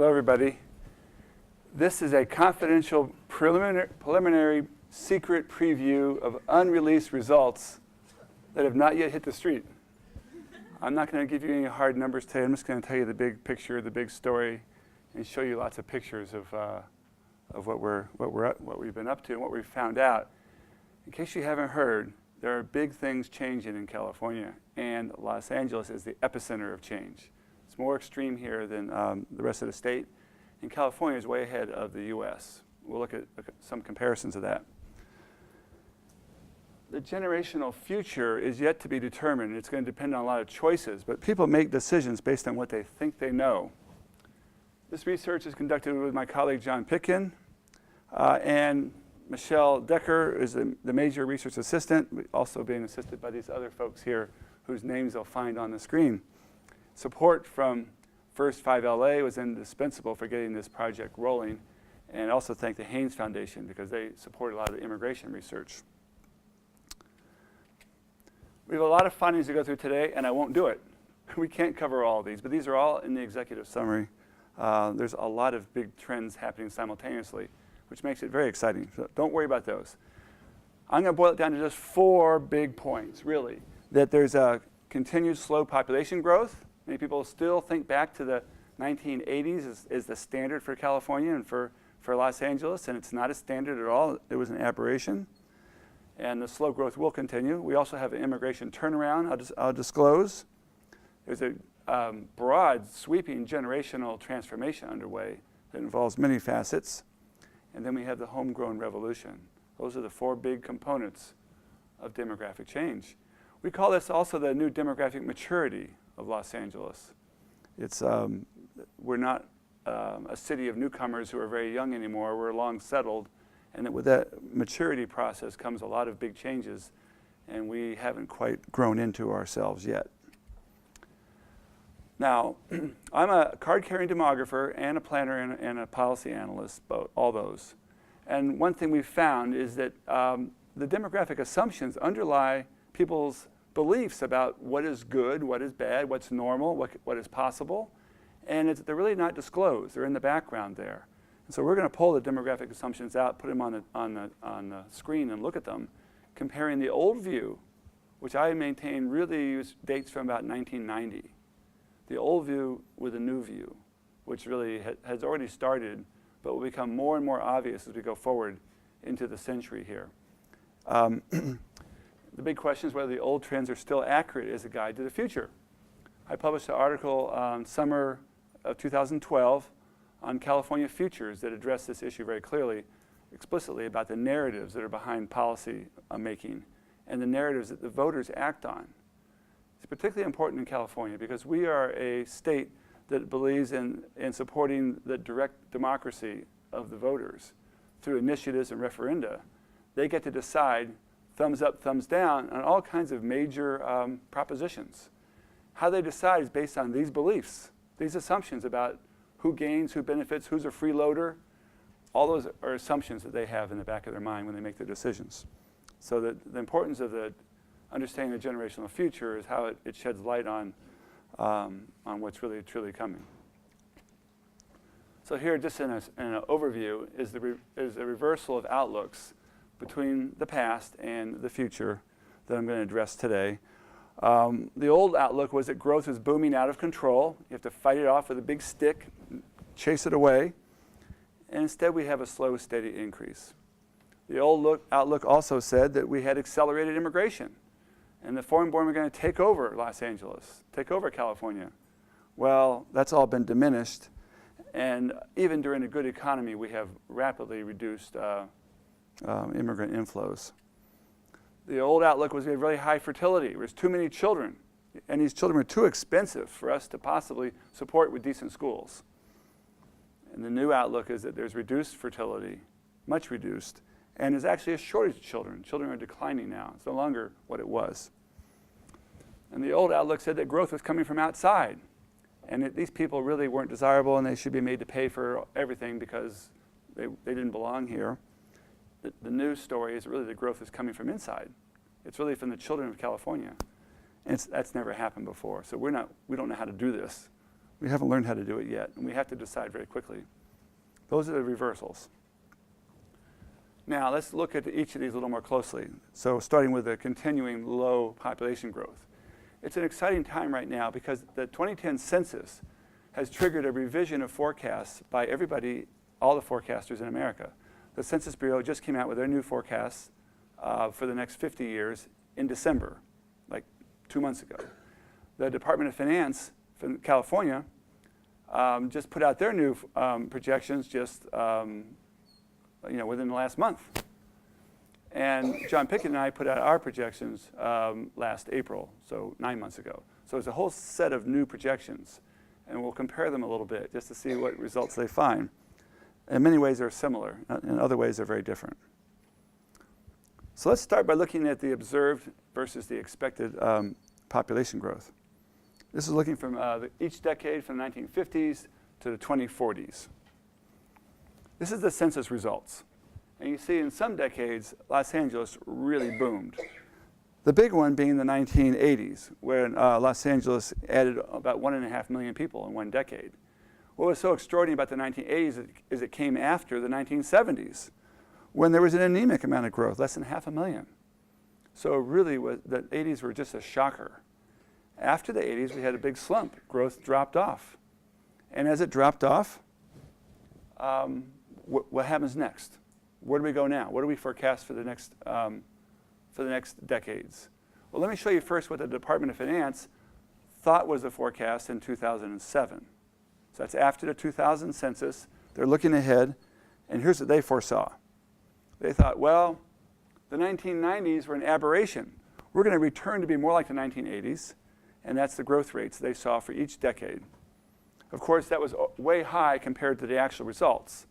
Hello, everybody. This is a confidential preliminary secret preview of unreleased results that have not yet hit the street. I'm not going to give you any hard numbers today. I'm just going to tell you the big picture, the big story, and show you lots of pictures of what we've been up to and what we've found out. In case you haven't heard, there are big things changing in California, and Los Angeles is the epicenter of change. It's more extreme here than the rest of the state, and California is way ahead of the US. We'll look at some comparisons of that. The generational future is yet to be determined. It's going to depend on a lot of choices, but people make decisions based on what they think they know. This research is conducted with my colleague John Pitkin, and Michelle Decker is the major research assistant, also being assisted by these other folks here whose names they'll find on the screen. Support from First 5 LA was indispensable for getting this project rolling, and also thank the Haynes Foundation because they support a lot of the immigration research. We have a lot of findings to go through today, and I won't do it. We can't cover all of these, but these are all in the executive summary. There's a lot of big trends happening simultaneously, which makes it very exciting. So don't worry about those. I'm going to boil it down to just 4 big points, really. That there's a continued slow population growth. Many people still think back to the 1980s as the standard for California and for Los Angeles, and it's not a standard at all. It was an aberration. And the slow growth will continue. We also have an immigration turnaround I'll disclose. There's a broad, sweeping generational transformation underway that involves many facets. And then we have the Homegrown Revolution. Those are the 4 big components of demographic change. We call this also the new demographic maturity of Los Angeles. It's, we're not a city of newcomers who are very young anymore. We're long settled. And that with that maturity process comes a lot of big changes, and we haven't quite grown into ourselves yet. Now, I'm a card-carrying demographer and a planner and a policy analyst, all those. And one thing we've found is that the demographic assumptions underlie people's beliefs about what is good, what is bad, what's normal, what is possible. And they're really not disclosed. They're in the background there. And so we're going to pull the demographic assumptions out, put them on the screen and look at them, comparing the old view, which I maintain really dates from about 1990. The old view with the new view, which really has already started, but will become more and more obvious as we go forward into the century here. The big question is whether the old trends are still accurate as a guide to the future. I published an article summer of 2012 on California futures that address this issue very clearly, explicitly about the narratives that are behind policy making and the narratives that the voters act on. It's particularly important in California because we are a state that believes in supporting the direct democracy of the voters through initiatives and referenda. They get to decide thumbs up, thumbs down on all kinds of major propositions. How they decide is based on these beliefs, these assumptions about who gains, who benefits, who's a freeloader. All those are assumptions that they have in the back of their mind when they make their decisions. So the importance of understanding the generational future is how it sheds light on what's really truly coming. So here, just in an overview, is the reversal of outlooks between the past and the future that I'm going to address today. The old outlook was that growth is booming out of control. You have to fight it off with a big stick, chase it away. And instead, we have a slow, steady increase. The old outlook also said that we had accelerated immigration, and the foreign-born were going to take over Los Angeles, take over California. Well, that's all been diminished, and even during a good economy, we have rapidly reduced immigrant inflows. The old outlook was we had really high fertility. There was too many children, and these children were too expensive for us to possibly support with decent schools. And the new outlook is that there's reduced fertility, much reduced, and there's actually a shortage of children. Children are declining now. It's no longer what it was. And the old outlook said that growth was coming from outside, and that these people really weren't desirable and they should be made to pay for everything because they didn't belong here. The new story is really the growth is coming from inside. It's really from the children of California. And that's never happened before. So we don't know how to do this. We haven't learned how to do it yet, and we have to decide very quickly. Those are the reversals. Now, let's look at each of these a little more closely. So starting with the continuing low population growth. It's an exciting time right now because the 2010 census has triggered a revision of forecasts by everybody, all the forecasters in America. The Census Bureau just came out with their new forecasts for the next 50 years in December, like 2 months ago. The Department of Finance from California just put out their new projections just within the last month. And John Pickett and I put out our projections last April, so 9 months ago. So there's a whole set of new projections, and we'll compare them a little bit just to see what results they find. In many ways, they're similar. In other ways, they're very different. So let's start by looking at the observed versus the expected population growth. This is looking from each decade from the 1950s to the 2040s. This is the census results. And you see in some decades, Los Angeles really boomed. The big one being the 1980s, when Los Angeles added about 1.5 million people in one decade. What was so extraordinary about the 1980s is it came after the 1970s, when there was an anemic amount of growth, less than 500,000. So really, the 80s were just a shocker. After the 80s, we had a big slump. Growth dropped off. And as it dropped off, what happens next? Where do we go now? What do we forecast for the next decades? Well, let me show you first what the Department of Finance thought was the forecast in 2007. So that's after the 2000 census. They're looking ahead, and here's what they foresaw. They thought, well, the 1990s were an aberration. We're going to return to be more like the 1980s, and that's the growth rates they saw for each decade. Of course, that was way high compared to the actual results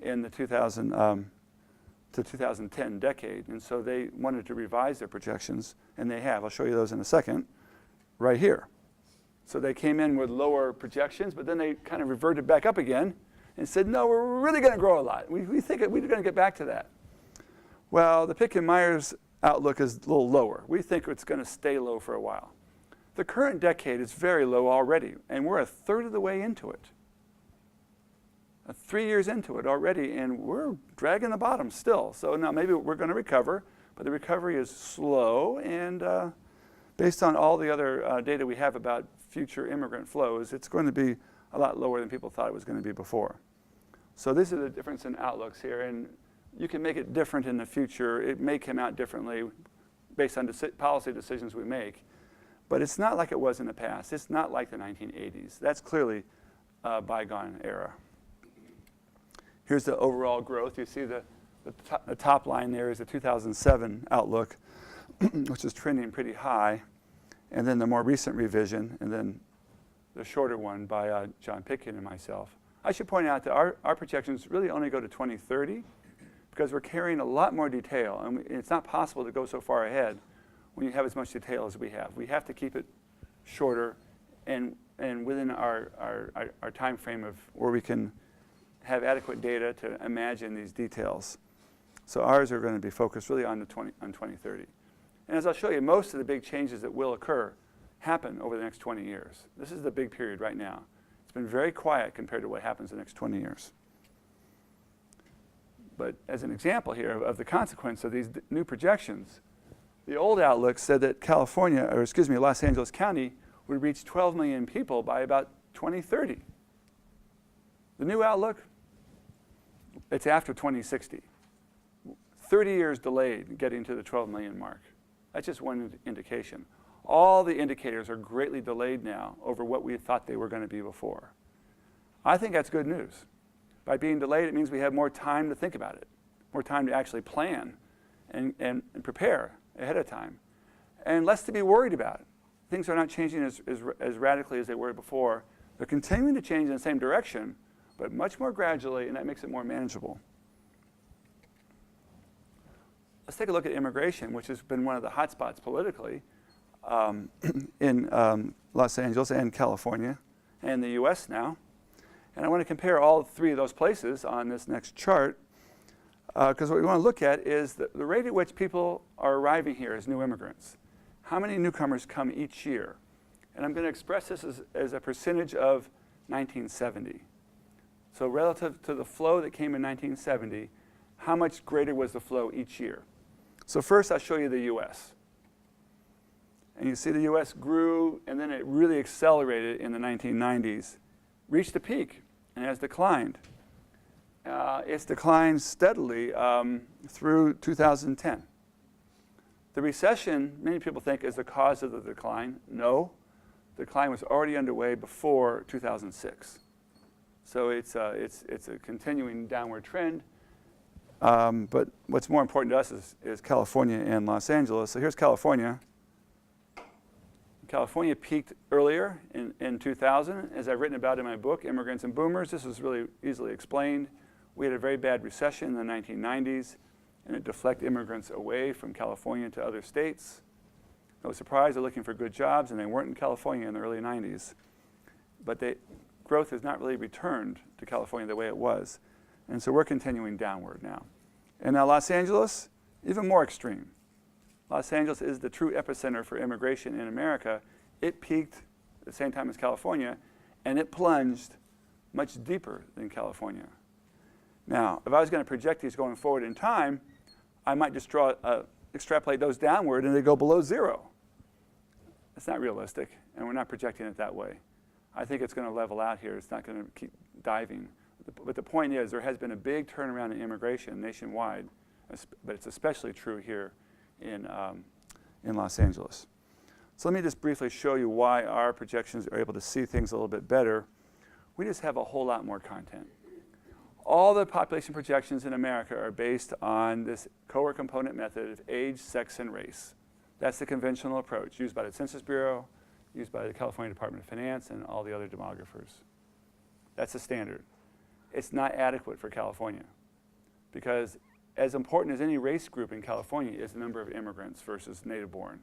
in the 2000 to 2010 decade, and so they wanted to revise their projections, and they have. I'll show you those in a second, right here. So they came in with lower projections, but then they kind of reverted back up again and said, no, we're really going to grow a lot. We think we're going to get back to that. Well, the Pick and Myers outlook is a little lower. We think it's going to stay low for a while. The current decade is very low already, and we're a third of the way into it. 3 years into it already, and we're dragging the bottom still. So now maybe we're going to recover, but the recovery is slow, and based on all the other data we have about future immigrant flows, it's going to be a lot lower than people thought it was going to be before. So this is the difference in outlooks here, and you can make it different in the future. It may come out differently based on policy decisions we make, but it's not like it was in the past. It's not like the 1980s. That's clearly a bygone era. Here's the overall growth. You see the top line there is the 2007 outlook, which is trending pretty high, and then the more recent revision, and then the shorter one by John Pickett and myself. I should point out that our projections really only go to 2030 because we're carrying a lot more detail, and it's not possible to go so far ahead when you have as much detail as we have. We have to keep it shorter and within our time frame of where we can have adequate data to imagine these details. So ours are going to be focused really on 2030. And as I'll show you, most of the big changes that will occur happen over the next 20 years. This is the big period right now. It's been very quiet compared to what happens in the next 20 years. But as an example here of the consequence of these new projections, the old outlook said that Los Angeles County would reach 12 million people by about 2030. The new outlook, it's after 2060. 30 years delayed getting to the 12 million mark. That's just one indication. All the indicators are greatly delayed now over what we thought they were going to be before. I think that's good news. By being delayed, it means we have more time to think about it, more time to actually plan and prepare ahead of time, and less to be worried about. Things are not changing as radically as they were before. They're continuing to change in the same direction, but much more gradually, and that makes it more manageable. Let's take a look at immigration, which has been one of the hot spots politically in Los Angeles and California and the US now. And I want to compare all three of those places on this next chart because what we want to look at is the rate at which people are arriving here as new immigrants. How many newcomers come each year? And I'm going to express this as a percentage of 1970. So relative to the flow that came in 1970, how much greater was the flow each year? So first I'll show you the US. And you see the US grew, and then it really accelerated in the 1990s, reached a peak, and has declined. It's declined steadily through 2010. The recession, many people think, is the cause of the decline. No, the decline was already underway before 2006. So it's a continuing downward trend. But what's more important to us is California and Los Angeles. So here's California. California peaked earlier in 2000. As I've written about in my book, Immigrants and Boomers, this was really easily explained. We had a very bad recession in the 1990s, and it deflected immigrants away from California to other states. No surprise, they're looking for good jobs, and they weren't in California in the early 90s. But growth has not really returned to California the way it was. And so we're continuing downward now. And now Los Angeles, even more extreme. Los Angeles is the true epicenter for immigration in America. It peaked at the same time as California, and it plunged much deeper than California. Now, if I was going to project these going forward in time, I might just extrapolate those downward and they go below zero. It's not realistic, and we're not projecting it that way. I think it's going to level out here. It's not going to keep diving. But the point is, there has been a big turnaround in immigration nationwide, but it's especially true here in Los Angeles. So let me just briefly show you why our projections are able to see things a little bit better. We just have a whole lot more content. All the population projections in America are based on this cohort component method of age, sex, and race. That's the conventional approach used by the Census Bureau, used by the California Department of Finance, and all the other demographers. That's the standard. It's not adequate for California, because as important as any race group in California is the number of immigrants versus native-born.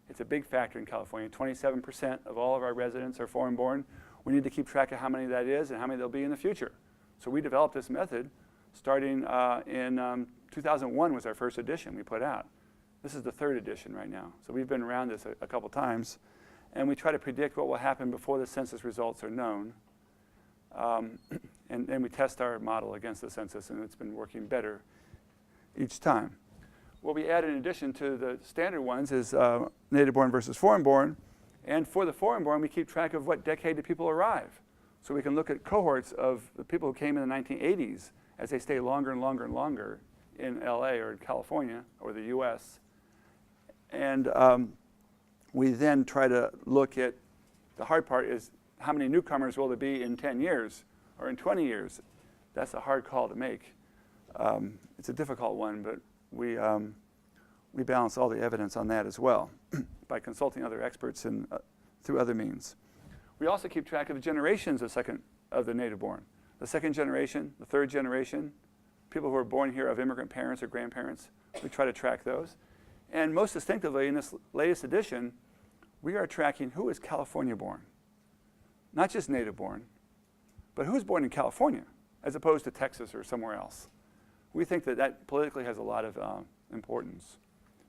It's a big factor in California. 27% of all of our residents are foreign-born. We need to keep track of how many that is and how many there'll be in the future. So we developed this method starting in 2001 was our first edition we put out. This is the third edition right now. So we've been around this a couple times. And we try to predict what will happen before the census results are known. And we test our model against the census, and it's been working better each time. What we add in addition to the standard ones is native-born versus foreign-born. And for the foreign-born, we keep track of what decade do people arrive. So we can look at cohorts of the people who came in the 1980s as they stay longer and longer and longer in LA or in California or the US. And we then try to look at, the hard part is how many newcomers will there be in 10 years or in 20 years? That's a hard call to make. It's a difficult one, but we balance all the evidence on that as well by consulting other experts and through other means. We also keep track of the generations of the native-born. The second generation, the third generation, people who are born here of immigrant parents or grandparents, we try to track those. And most distinctively in this latest edition, we are tracking who is California-born. Not just native-born, but who's born in California as opposed to Texas or somewhere else. We think that that politically has a lot of importance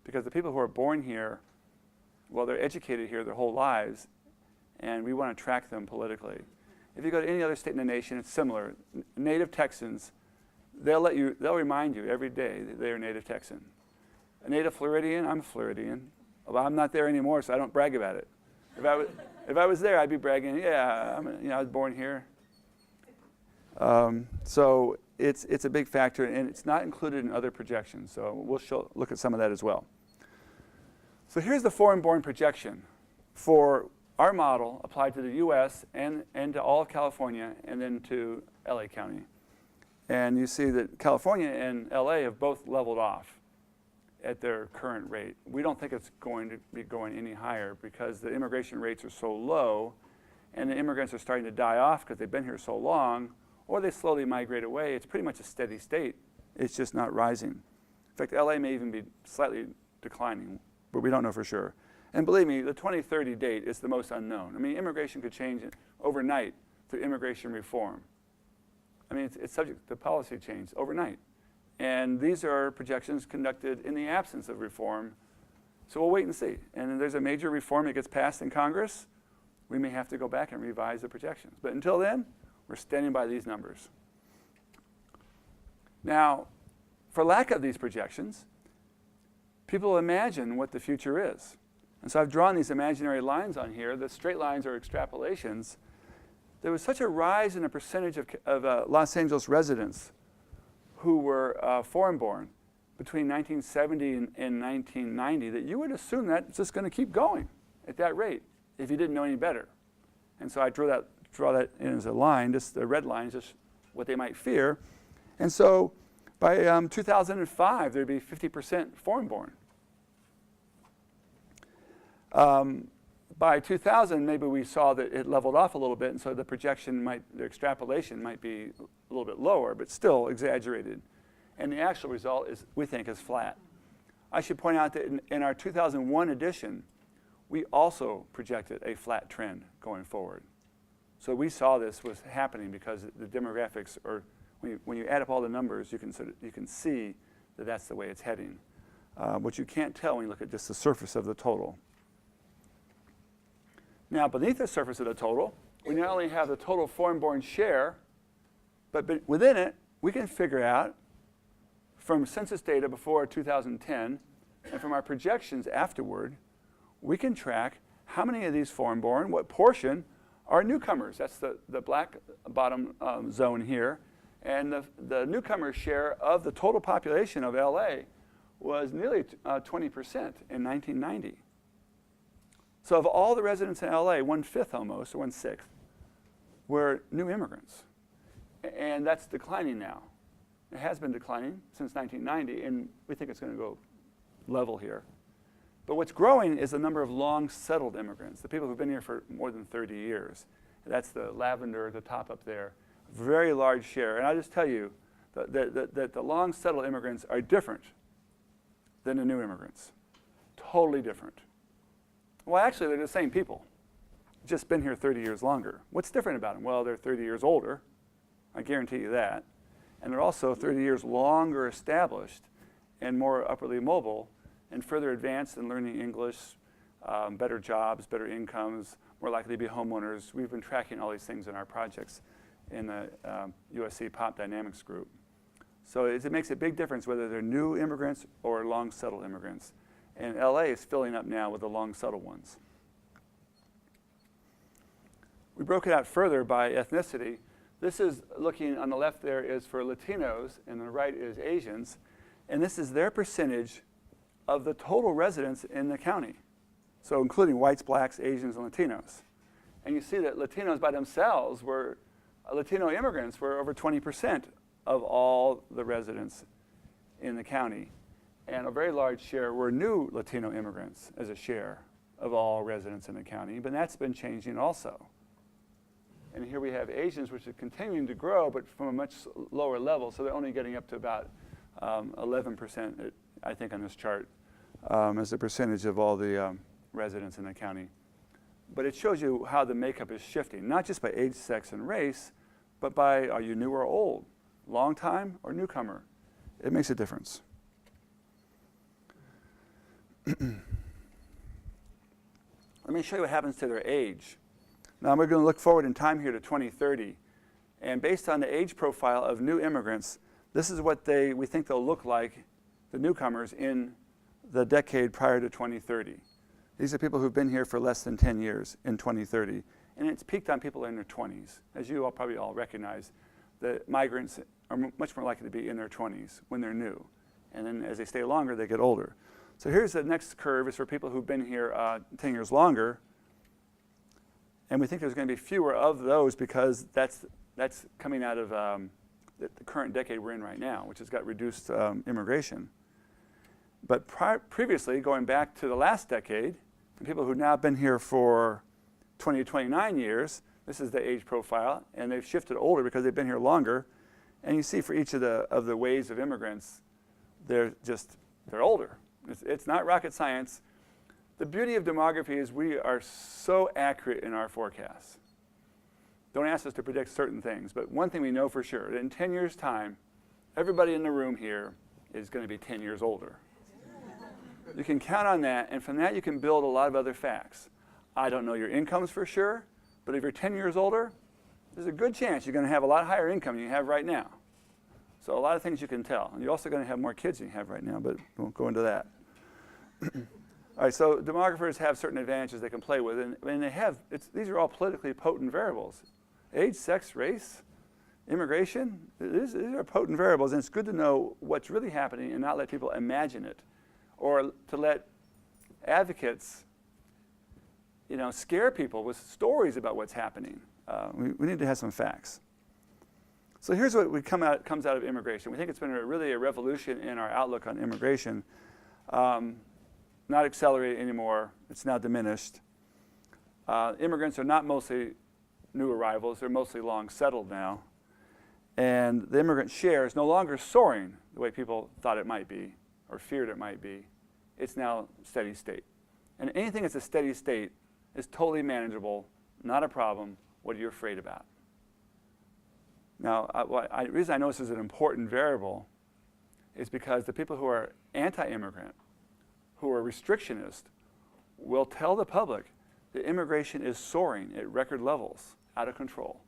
because the people who are born here, well, they're educated here their whole lives, and we want to track them politically. If you go to any other state in the nation, it's similar. Native Texans, they'll remind you every day that they're a native Texan. A native Floridian, I'm a Floridian. Well, I'm not there anymore, so I don't brag about it. If I was there, I'd be bragging, yeah, I was born here. So it's a big factor, and it's not included in other projections. So we'll look at some of that as well. So here's the foreign-born projection for our model applied to the US and to all of California and then to LA County. And you see that California and LA have both leveled off at their current rate. We don't think it's going to be going any higher because the immigration rates are so low and the immigrants are starting to die off because they've been here so long, or they slowly migrate away. It's pretty much a steady state. It's just not rising. In fact, LA may even be slightly declining, but we don't know for sure. And believe me, the 2030 date is the most unknown. I mean, immigration could change overnight through immigration reform. I mean, it's subject to policy change overnight. And these are projections conducted in the absence of reform. So we'll wait and see. And if there's a major reform that gets passed in Congress, we may have to go back and revise the projections. But until then, we're standing by these numbers. Now, for lack of these projections, people imagine what the future is. And so I've drawn these imaginary lines on here. The straight lines are extrapolations. There was such a rise in the percentage of Los Angeles residents who were foreign-born between 1970 and 1990 that you would assume that it's just going to keep going at that rate if you didn't know any better. And so I draw that in as a line. Just the red line is just what they might fear. And so by 2005, there'd be 50% foreign-born. By 2000, maybe we saw that it leveled off a little bit, and so the extrapolation might be a little bit lower, but still exaggerated. And the actual result is, we think, is flat. I should point out that in our 2001 edition, we also projected a flat trend going forward. So we saw this was happening because the demographics, or when you add up all the numbers, you can see that that's the way it's heading, which you can't tell when you look at just the surface of the total. Now, beneath the surface of the total, we not only have the total foreign-born share, but within it, we can figure out from census data before 2010 and from our projections afterward, we can track how many of these foreign-born, what portion, are newcomers. That's the black bottom zone here. And the newcomer share of the total population of LA was nearly 20% in 1990. So of all the residents in LA, 1/5 almost, or 1/6, were new immigrants. And that's declining now. It has been declining since 1990, and we think it's going to go level here. But what's growing is the number of long settled immigrants, the people who've been here for more than 30 years. That's the lavender at the top up there. Very large share. And I'll just tell you that the long settled immigrants are different than the new immigrants. Totally different. Well, actually, they're the same people, just been here 30 years longer. What's different about them? Well, they're 30 years older. I guarantee you that. And they're also 30 years longer established and more upwardly mobile and further advanced in learning English, better jobs, better incomes, more likely to be homeowners. We've been tracking all these things in our projects in the USC Pop Dynamics group. So it makes a big difference whether they're new immigrants or long settled immigrants. And LA is filling up now with the long settled ones. We broke it out further by ethnicity. This is looking on the left there is for Latinos, and on the right is Asians. And this is their percentage of the total residents in the county. So including whites, blacks, Asians, and Latinos. And you see that Latinos by themselves Latino immigrants were over 20% of all the residents in the county. And a very large share were new Latino immigrants as a share of all residents in the county, but that's been changing also. And here we have Asians, which are continuing to grow, but from a much lower level, so they're only getting up to about 11%, I think, on this chart, as a percentage of all the residents in the county. But it shows you how the makeup is shifting, not just by age, sex, and race, but by are you new or old, long time or newcomer. It makes a difference. Let me show you what happens to their age. Now we're going to look forward in time here to 2030. And based on the age profile of new immigrants, this is what we think they'll look like, the newcomers, in the decade prior to 2030. These are people who've been here for less than 10 years in 2030. And it's peaked on people in their 20s. As you all probably all recognize, the migrants are much more likely to be in their 20s when they're new. And then as they stay longer, they get older. So here's the next curve. Is for people who've been here 10 years longer. And we think there's going to be fewer of those because that's coming out of the current decade we're in right now, which has got reduced immigration. But previously, going back to the last decade, the people who've now been here for 20 to 29 years, this is the age profile, and they've shifted older because they've been here longer. And you see for each of the waves of immigrants, they're older. It's not rocket science. The beauty of demography is we are so accurate in our forecasts. Don't ask us to predict certain things, but one thing we know for sure, that in 10 years' time, everybody in the room here is going to be 10 years older. You can count on that, and from that you can build a lot of other facts. I don't know your incomes for sure, but if you're 10 years older, there's a good chance you're going to have a lot higher income than you have right now. So a lot of things you can tell. And you're also going to have more kids than you have right now, but we won't go into that. All right, so demographers have certain advantages they can play with, and they have, these are all politically potent variables. Age, sex, race, immigration, these are potent variables, and it's good to know what's really happening and not let people imagine it, or to let advocates, scare people with stories about what's happening. We need to have some facts. So here's what comes out of immigration. We think it's been really a revolution in our outlook on immigration. Not accelerated anymore. It's now diminished. Immigrants are not mostly new arrivals. They're mostly long settled now. And the immigrant share is no longer soaring the way people thought it might be or feared it might be. It's now steady state. And anything that's a steady state is totally manageable, not a problem. What are you afraid about? Now, the reason I know this is an important variable is because the people who are anti-immigrant, who are restrictionist, will tell the public that immigration is soaring at record levels, out of control.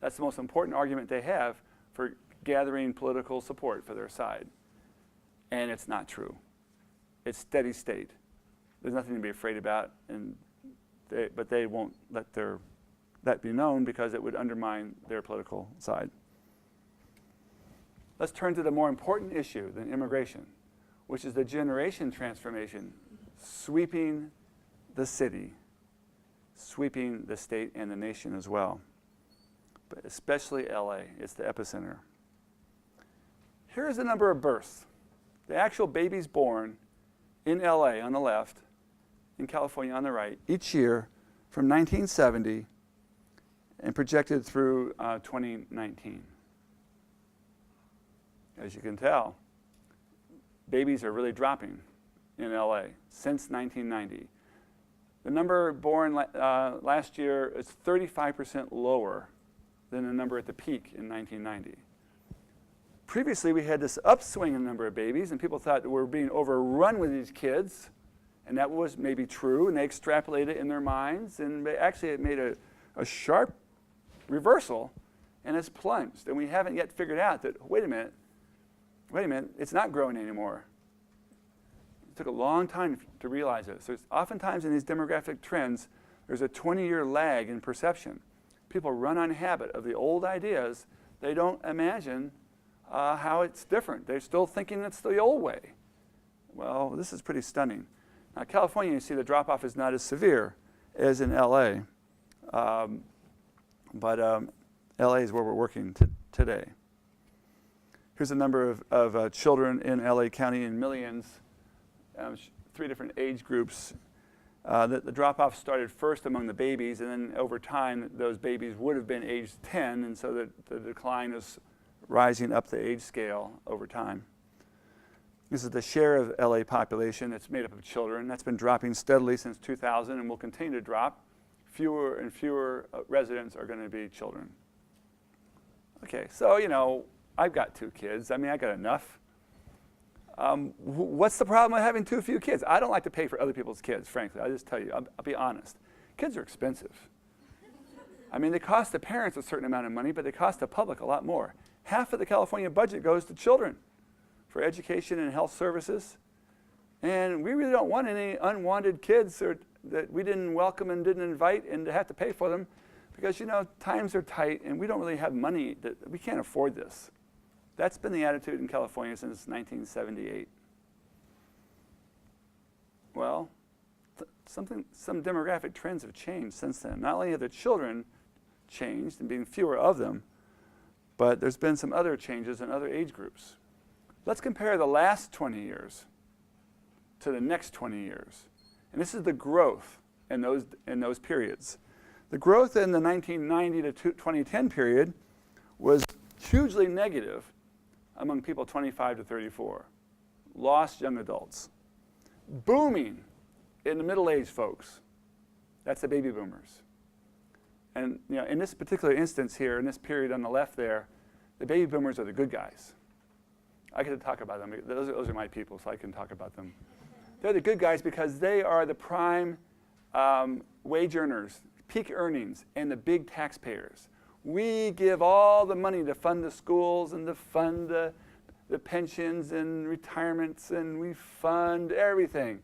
That's the most important argument they have for gathering political support for their side. And it's not true. It's steady state. There's nothing to be afraid about, but they won't let that be known because it would undermine their political side. Let's turn to the more important issue than immigration, which is the generation transformation sweeping the city, sweeping the state and the nation as well, but especially LA. It's the epicenter. Here's the number of births. The actual babies born in LA on the left, in California on the right, each year from 1970 and projected through 2019. As you can tell, babies are really dropping in LA since 1990. The number born last year is 35% lower than the number at the peak in 1990. Previously, we had this upswing in the number of babies, and people thought that we were being overrun with these kids, and that was maybe true, and they extrapolated it in their minds, and actually it made a sharp reversal, and it's plunged. And we haven't yet figured out that, wait a minute, it's not growing anymore. It took a long time to realize this. There's oftentimes in these demographic trends, there's a 20-year lag in perception. People run on habit of the old ideas. They don't imagine how it's different. They're still thinking it's the old way. Well, this is pretty stunning. Now, California, you see the drop-off is not as severe as in LA. But LA is where we're working today. Here's a number of children in LA County in millions, 3 different age groups. The drop-off started first among the babies, and then over time, those babies would have been aged 10, and so the decline is rising up the age scale over time. This is the share of LA population that's made up of children. That's been dropping steadily since 2000 and will continue to drop. Fewer and fewer residents are going to be children. Okay, so, I've got 2 kids. I got enough. What's the problem with having too few kids? I don't like to pay for other people's kids, frankly. I'll just tell you, I'll be honest. Kids are expensive. They cost the parents a certain amount of money, but they cost the public a lot more. Half of the California budget goes to children for education and health services. And we really don't want any unwanted kids that we didn't welcome and didn't invite and to have to pay for them because, times are tight and we don't really have money. We can't afford this. That's been the attitude in California since 1978. Well, some demographic trends have changed since then. Not only have the children changed and being fewer of them, but there's been some other changes in other age groups. Let's compare the last 20 years to the next 20 years. And this is the growth in those periods. The growth in the 1990 to 2010 period was hugely negative among people 25 to 34. Lost young adults. Booming in the middle-aged folks. That's the baby boomers. And in this particular instance here, in this period on the left there, the baby boomers are the good guys. I get to talk about them. Those are my people, so I can talk about them. They're the good guys because they are the prime wage earners, peak earnings, and the big taxpayers. We give all the money to fund the schools and to fund the pensions and retirements, and we fund everything.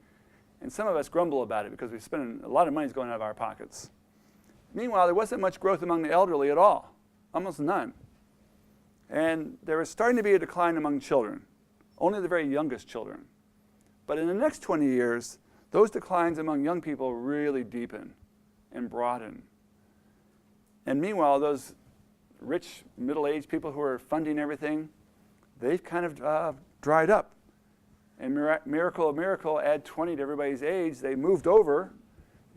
And some of us grumble about it because we spend a lot of money going out of our pockets. Meanwhile, there wasn't much growth among the elderly at all, almost none. And there was starting to be a decline among children, only the very youngest children. But in the next 20 years, those declines among young people really deepen and broaden. And meanwhile, those rich middle-aged people who are funding everything, they've kind of dried up. And miracle of miracle, add 20 to everybody's age, they moved over,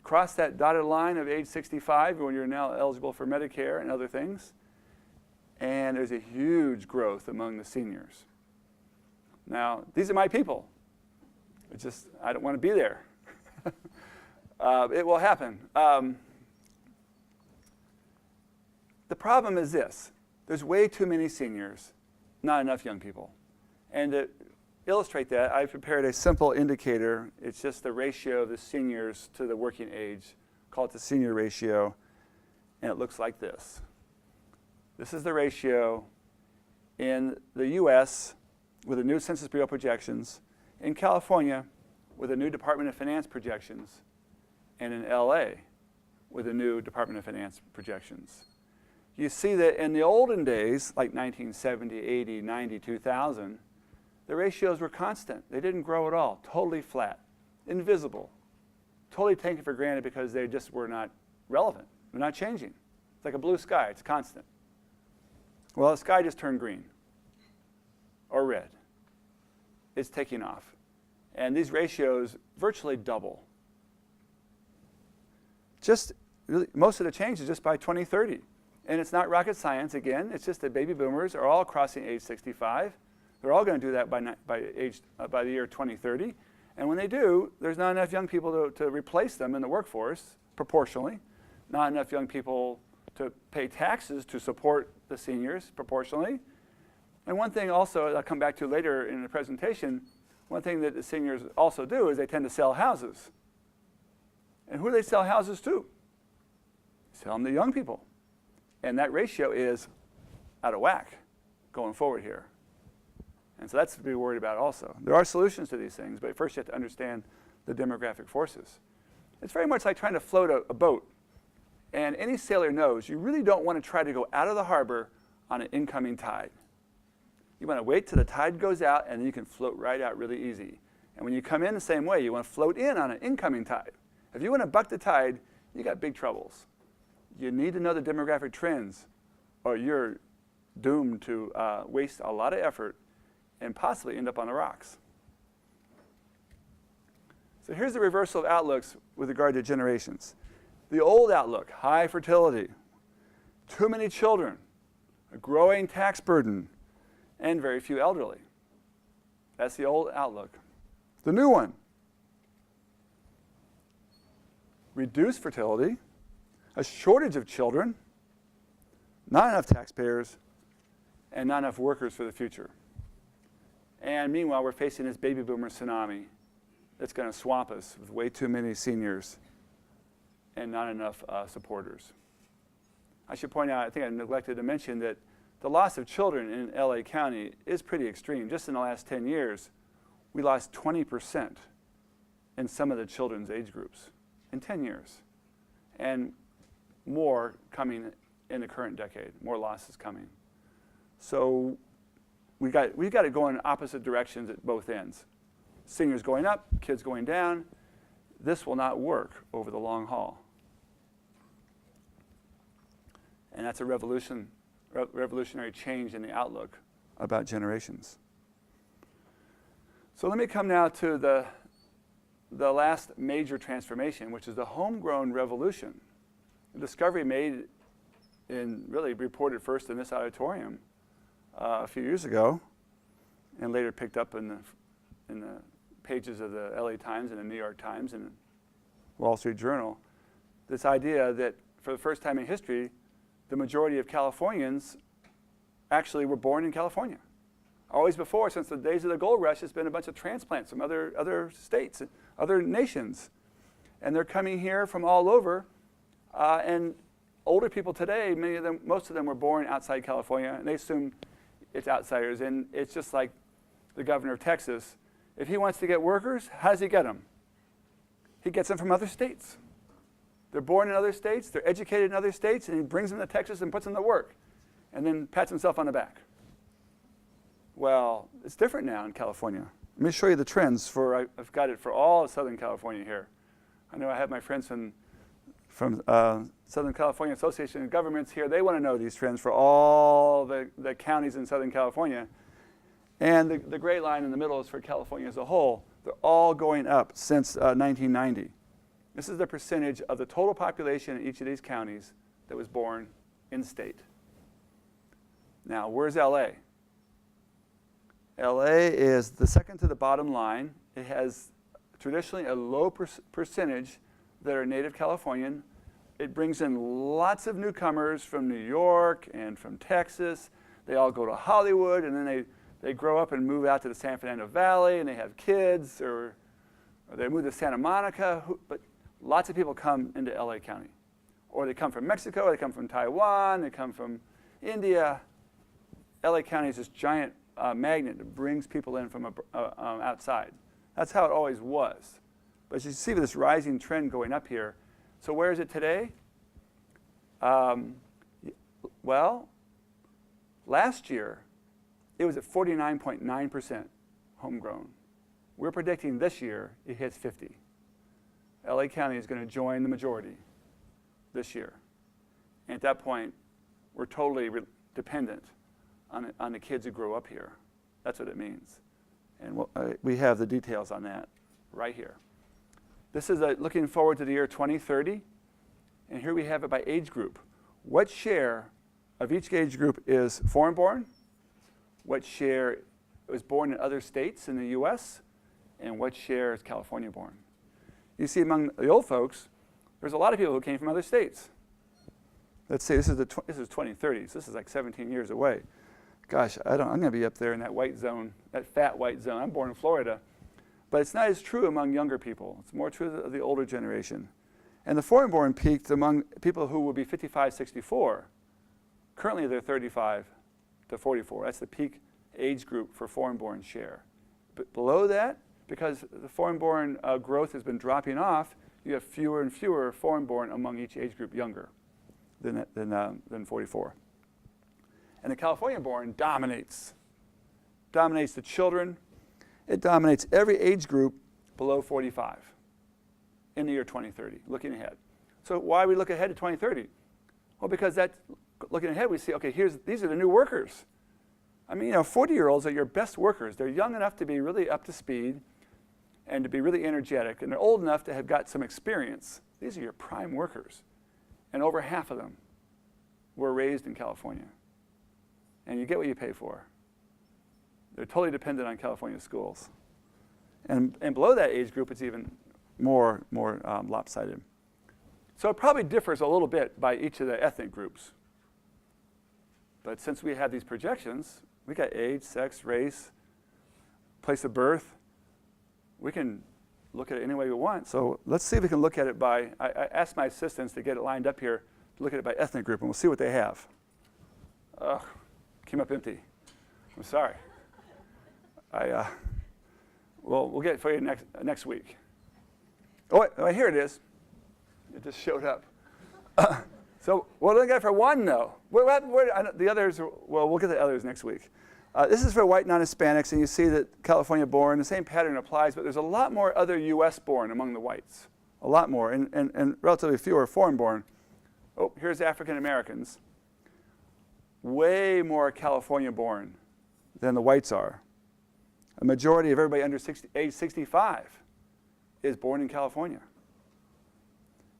crossed that dotted line of age 65 when you're now eligible for Medicare and other things. And there's a huge growth among the seniors. Now, these are my people. It's just, I don't want to be there. It will happen. The problem is this. There's way too many seniors, not enough young people. And to illustrate that, I've prepared a simple indicator. It's just the ratio of the seniors to the working age. Call it the senior ratio. And it looks like this. This is the ratio in the US with the new Census Bureau projections, in California with the new Department of Finance projections, and in LA with the new Department of Finance projections. You see that in the olden days, like 1970, 80, 90, 2000, the ratios were constant. They didn't grow at all, totally flat, invisible, totally taken for granted because they just were not relevant. They're not changing. It's like a blue sky, it's constant. Well, the sky just turned green or red. It's taking off. And these ratios virtually double. Just really, most of the change is just by 2030. And it's not rocket science again. It's just that baby boomers are all crossing age 65. They're all going to do that by the year 2030. And when they do, there's not enough young people to replace them in the workforce proportionally. Not enough young people to pay taxes to support the seniors proportionally. And one thing also I'll come back to later in the presentation, one thing that the seniors also do is they tend to sell houses. And who do they sell houses to? Sell them to young people. And that ratio is out of whack going forward here. And so that's to be worried about also. There are solutions to these things, but first you have to understand the demographic forces. It's very much like trying to float a boat. And any sailor knows you really don't want to try to go out of the harbor on an incoming tide. You want to wait till the tide goes out, and then you can float right out really easy. And when you come in the same way, you want to float in on an incoming tide. If you want to buck the tide, you got big troubles. You need to know the demographic trends, or you're doomed to waste a lot of effort and possibly end up on the rocks. So here's the reversal of outlooks with regard to generations. The old outlook, high fertility, too many children, a growing tax burden, and very few elderly. That's the old outlook. The new one, reduced fertility, a shortage of children, not enough taxpayers, and not enough workers for the future. And meanwhile, we're facing this baby boomer tsunami that's going to swamp us with way too many seniors and not enough supporters. I should point out, I think I neglected to mention that the loss of children in LA County is pretty extreme. Just in the last 10 years, we lost 20% in some of the children's age groups in 10 years. And more coming in the current decade, more losses coming. So we've got to go in opposite directions at both ends. Seniors going up, kids going down. This will not work over the long haul. And that's a revolutionary change in the outlook about generations. So let me come now to the last major transformation, which is the Homegrown Revolution. A discovery made really reported first in this auditorium a few years ago, and later picked up in the pages of the LA Times and the New York Times and Wall Street Journal. This idea that for the first time in history, the majority of Californians actually were born in California. Always before, since the days of the gold rush, it's been a bunch of transplants from other states, other nations. And they're coming here from all over. And older people today, most of them were born outside California, and they assume it's outsiders. And it's just like the governor of Texas. If he wants to get workers, how does he get them? He gets them from other states. They're born in other states, they're educated in other states, and he brings them to Texas and puts them to work, and then pats himself on the back. Well, it's different now in California. Let me show you the trends I've got it for all of Southern California here. I know I have my friends from Southern California Association of Governments here. They want to know these trends for all the counties in Southern California. And the gray line in the middle is for California as a whole. They're all going up since 1990. This is the percentage of the total population in each of these counties that was born in state. Now, where's LA? LA is the second to the bottom line. It has traditionally a low percentage that are native Californian. It brings in lots of newcomers from New York and from Texas. They all go to Hollywood, and then they grow up and move out to the San Fernando Valley, and they have kids, or they move to Santa Monica. But lots of people come into LA County. Or they come from Mexico, they come from Taiwan, they come from India. LA County is this giant magnet that brings people in from outside. That's how it always was. But as you see this rising trend going up here, so where is it today? Well, last year, it was at 49.9% homegrown. We're predicting this year it hits 50. LA County is going to join the majority this year. And at that point, we're totally dependent on the kids who grow up here. That's what it means. And we have the details on that right here. This is looking forward to the year 2030. And here we have it by age group. What share of each age group is foreign-born? What share was born in other states in the US? And what share is California-born? You see, among the old folks, there's a lot of people who came from other states. Let's say this is 2030s. This is like 17 years away. Gosh, I'm going to be up there in that white zone, that fat white zone. I'm born in Florida. But it's not as true among younger people. It's more true of the older generation. And the foreign-born peaked among people who will be 55, 64. Currently, they're 35 to 44. That's the peak age group for foreign-born share. But below that, because the foreign-born growth has been dropping off, you have fewer and fewer foreign-born among each age group younger than 44. And the California-born dominates the children. It dominates every age group below 45 in the year 2030, looking ahead. So why we look ahead to 2030? Well, because looking ahead, we see, okay, these are the new workers. I mean, 40-year-olds are your best workers. They're young enough to be really up to speed and to be really energetic, and they're old enough to have got some experience. These are your prime workers. And over half of them were raised in California. And you get what you pay for. They're totally dependent on California schools. And below that age group, it's even more lopsided. So it probably differs a little bit by each of the ethnic groups. But since we have these projections, we got age, sex, race, place of birth. We can look at it any way we want. So let's see if we can look at it by, I asked my assistants to get it lined up here to look at it by ethnic group, and we'll see what they have. Ugh, came up empty. I'm sorry. Well, we'll get it for you next week. Oh, wait, here it is. It just showed up. So what do we got for one, though? The others, well, we'll get the others next week. This is for white non-Hispanics, and you see that California-born, the same pattern applies, but there's a lot more other U.S.-born among the whites. A lot more, and relatively fewer foreign-born. Oh, here's African Americans. Way more California-born than the whites are. A majority of everybody under age 65 is born in California.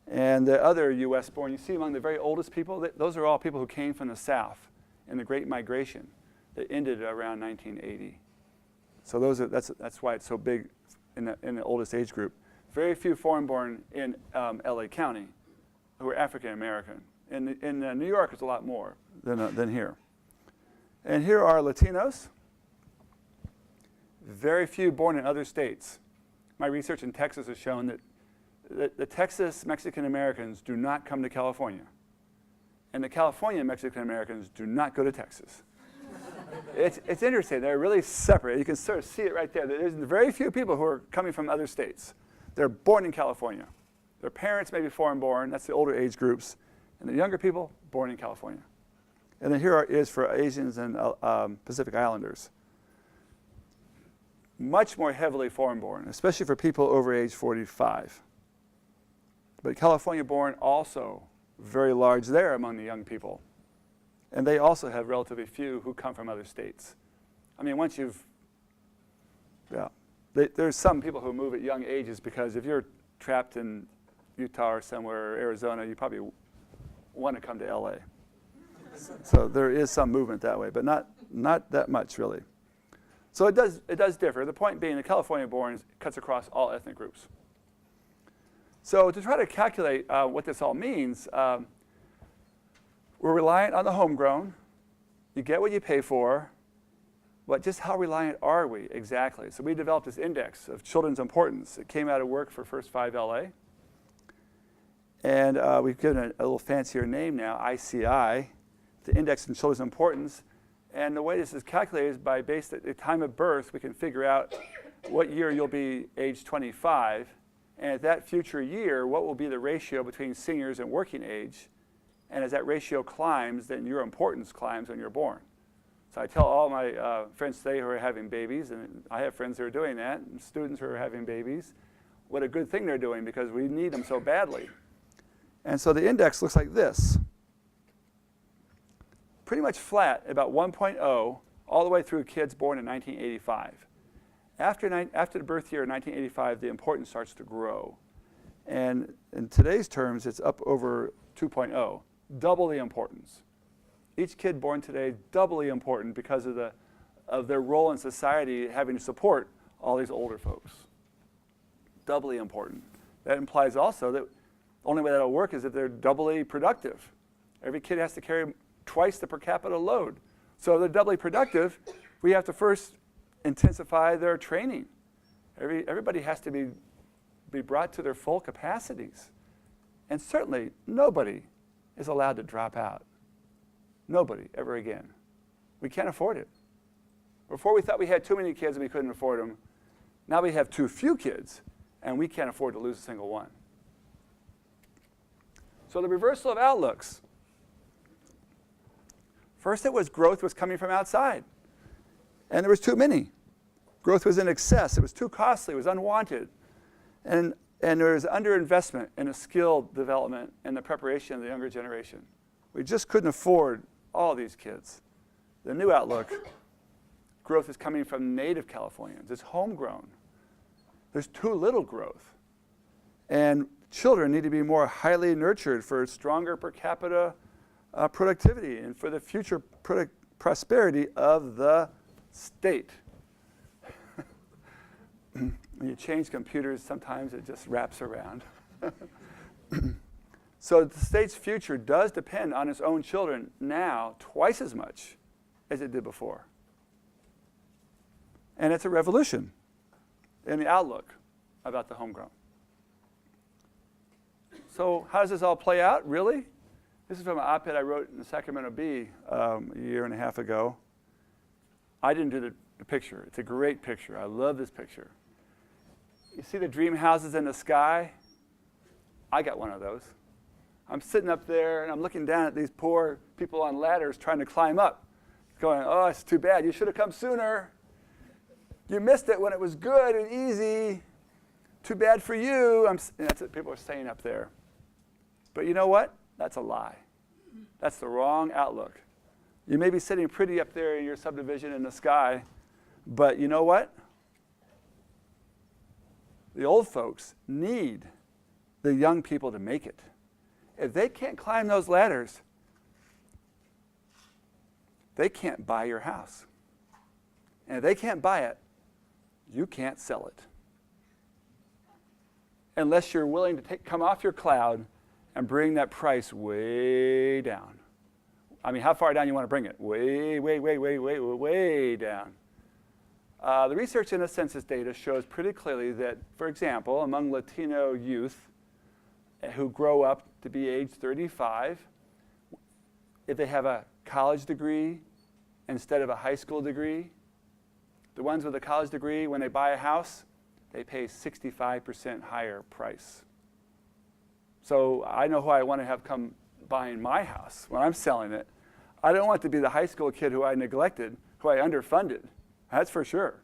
And the other U.S.-born, you see among the very oldest people, those are all people who came from the South in the Great Migration that ended around 1980. So that's why it's so big in the oldest age group. Very few foreign-born in LA County who are African American. In New York, it's a lot more than here. And here are Latinos. Very few born in other states. My research in Texas has shown that the Texas Mexican Americans do not come to California. And the California Mexican Americans do not go to Texas. It's interesting. They're really separate. You can sort of see it right there. There's very few people who are coming from other states. They're born in California. Their parents may be foreign-born. That's the older age groups. And the younger people, born in California. And then here is for Asians and Pacific Islanders. Much more heavily foreign-born, especially for people over age 45. But California-born also very large there among the young people. And they also have relatively few who come from other states. I mean, once you've, there's some people who move at young ages because if you're trapped in Utah or somewhere, or Arizona, you probably want to come to LA. So there is some movement that way, but not that much really. So it does differ. The point being, the California-born cuts across all ethnic groups. So to try to calculate what this all means, we're reliant on the homegrown. You get what you pay for, but just how reliant are we exactly? So we developed this index of children's importance. It came out of work for First 5 LA. And we've given it a little fancier name now, ICI, the Index in Children's Importance. And the way this is calculated is by based at the time of birth, we can figure out what year you'll be age 25. And at that future year, what will be the ratio between seniors and working age? And as that ratio climbs, then your importance climbs when you're born. So I tell all my friends today who are having babies, and I have friends who are doing that, and students who are having babies, what a good thing they're doing because we need them so badly. And so the index looks like this. Pretty much flat, about 1.0, all the way through kids born in 1985. After the birth year of 1985, the importance starts to grow. And in today's terms, it's up over 2.0, double the importance. Each kid born today, doubly important because of their role in society having to support all these older folks. Doubly important. That implies also that the only way that'll work is if they're doubly productive. Every kid has to carry twice the per capita load. So if they're doubly productive, we have to first intensify their training. Everybody has to be brought to their full capacities. And certainly, nobody is allowed to drop out. Nobody, ever again. We can't afford it. Before we thought we had too many kids and we couldn't afford them. Now we have too few kids, and we can't afford to lose a single one. So the reversal of outlooks. First, it was growth was coming from outside. And there was too many. Growth was in excess. It was too costly. It was unwanted. And there was underinvestment in a skill development and the preparation of the younger generation. We just couldn't afford all these kids. The new outlook, growth is coming from native Californians. It's homegrown. There's too little growth. And children need to be more highly nurtured for stronger per capita productivity and for the future prosperity of the state. When you change computers, sometimes it just wraps around. So the state's future does depend on its own children now twice as much as it did before. And it's a revolution in the outlook about the homegrown. So how does this all play out, really? This is from an op-ed I wrote in the Sacramento Bee a year and a half ago. I didn't do the picture. It's a great picture. I love this picture. You see the dream houses in the sky? I got one of those. I'm sitting up there and I'm looking down at these poor people on ladders trying to climb up, going, oh, it's too bad. You should have come sooner. You missed it when it was good and easy. Too bad for you. That's what people are saying up there. But you know what? That's a lie. That's the wrong outlook. You may be sitting pretty up there in your subdivision in the sky, but you know what? The old folks need the young people to make it. If they can't climb those ladders, they can't buy your house. And if they can't buy it, you can't sell it. Unless you're willing to come off your cloud and bring that price way down. I mean, how far down you want to bring it? Way, way, way, way, way, way, way down. The research in the census data shows pretty clearly that, for example, among Latino youth who grow up to be age 35, if they have a college degree instead of a high school degree, the ones with a college degree, when they buy a house, they pay 65% higher price. So I know who I want to have come buying my house when I'm selling it. I don't want it to be the high school kid who I neglected, who I underfunded. That's for sure.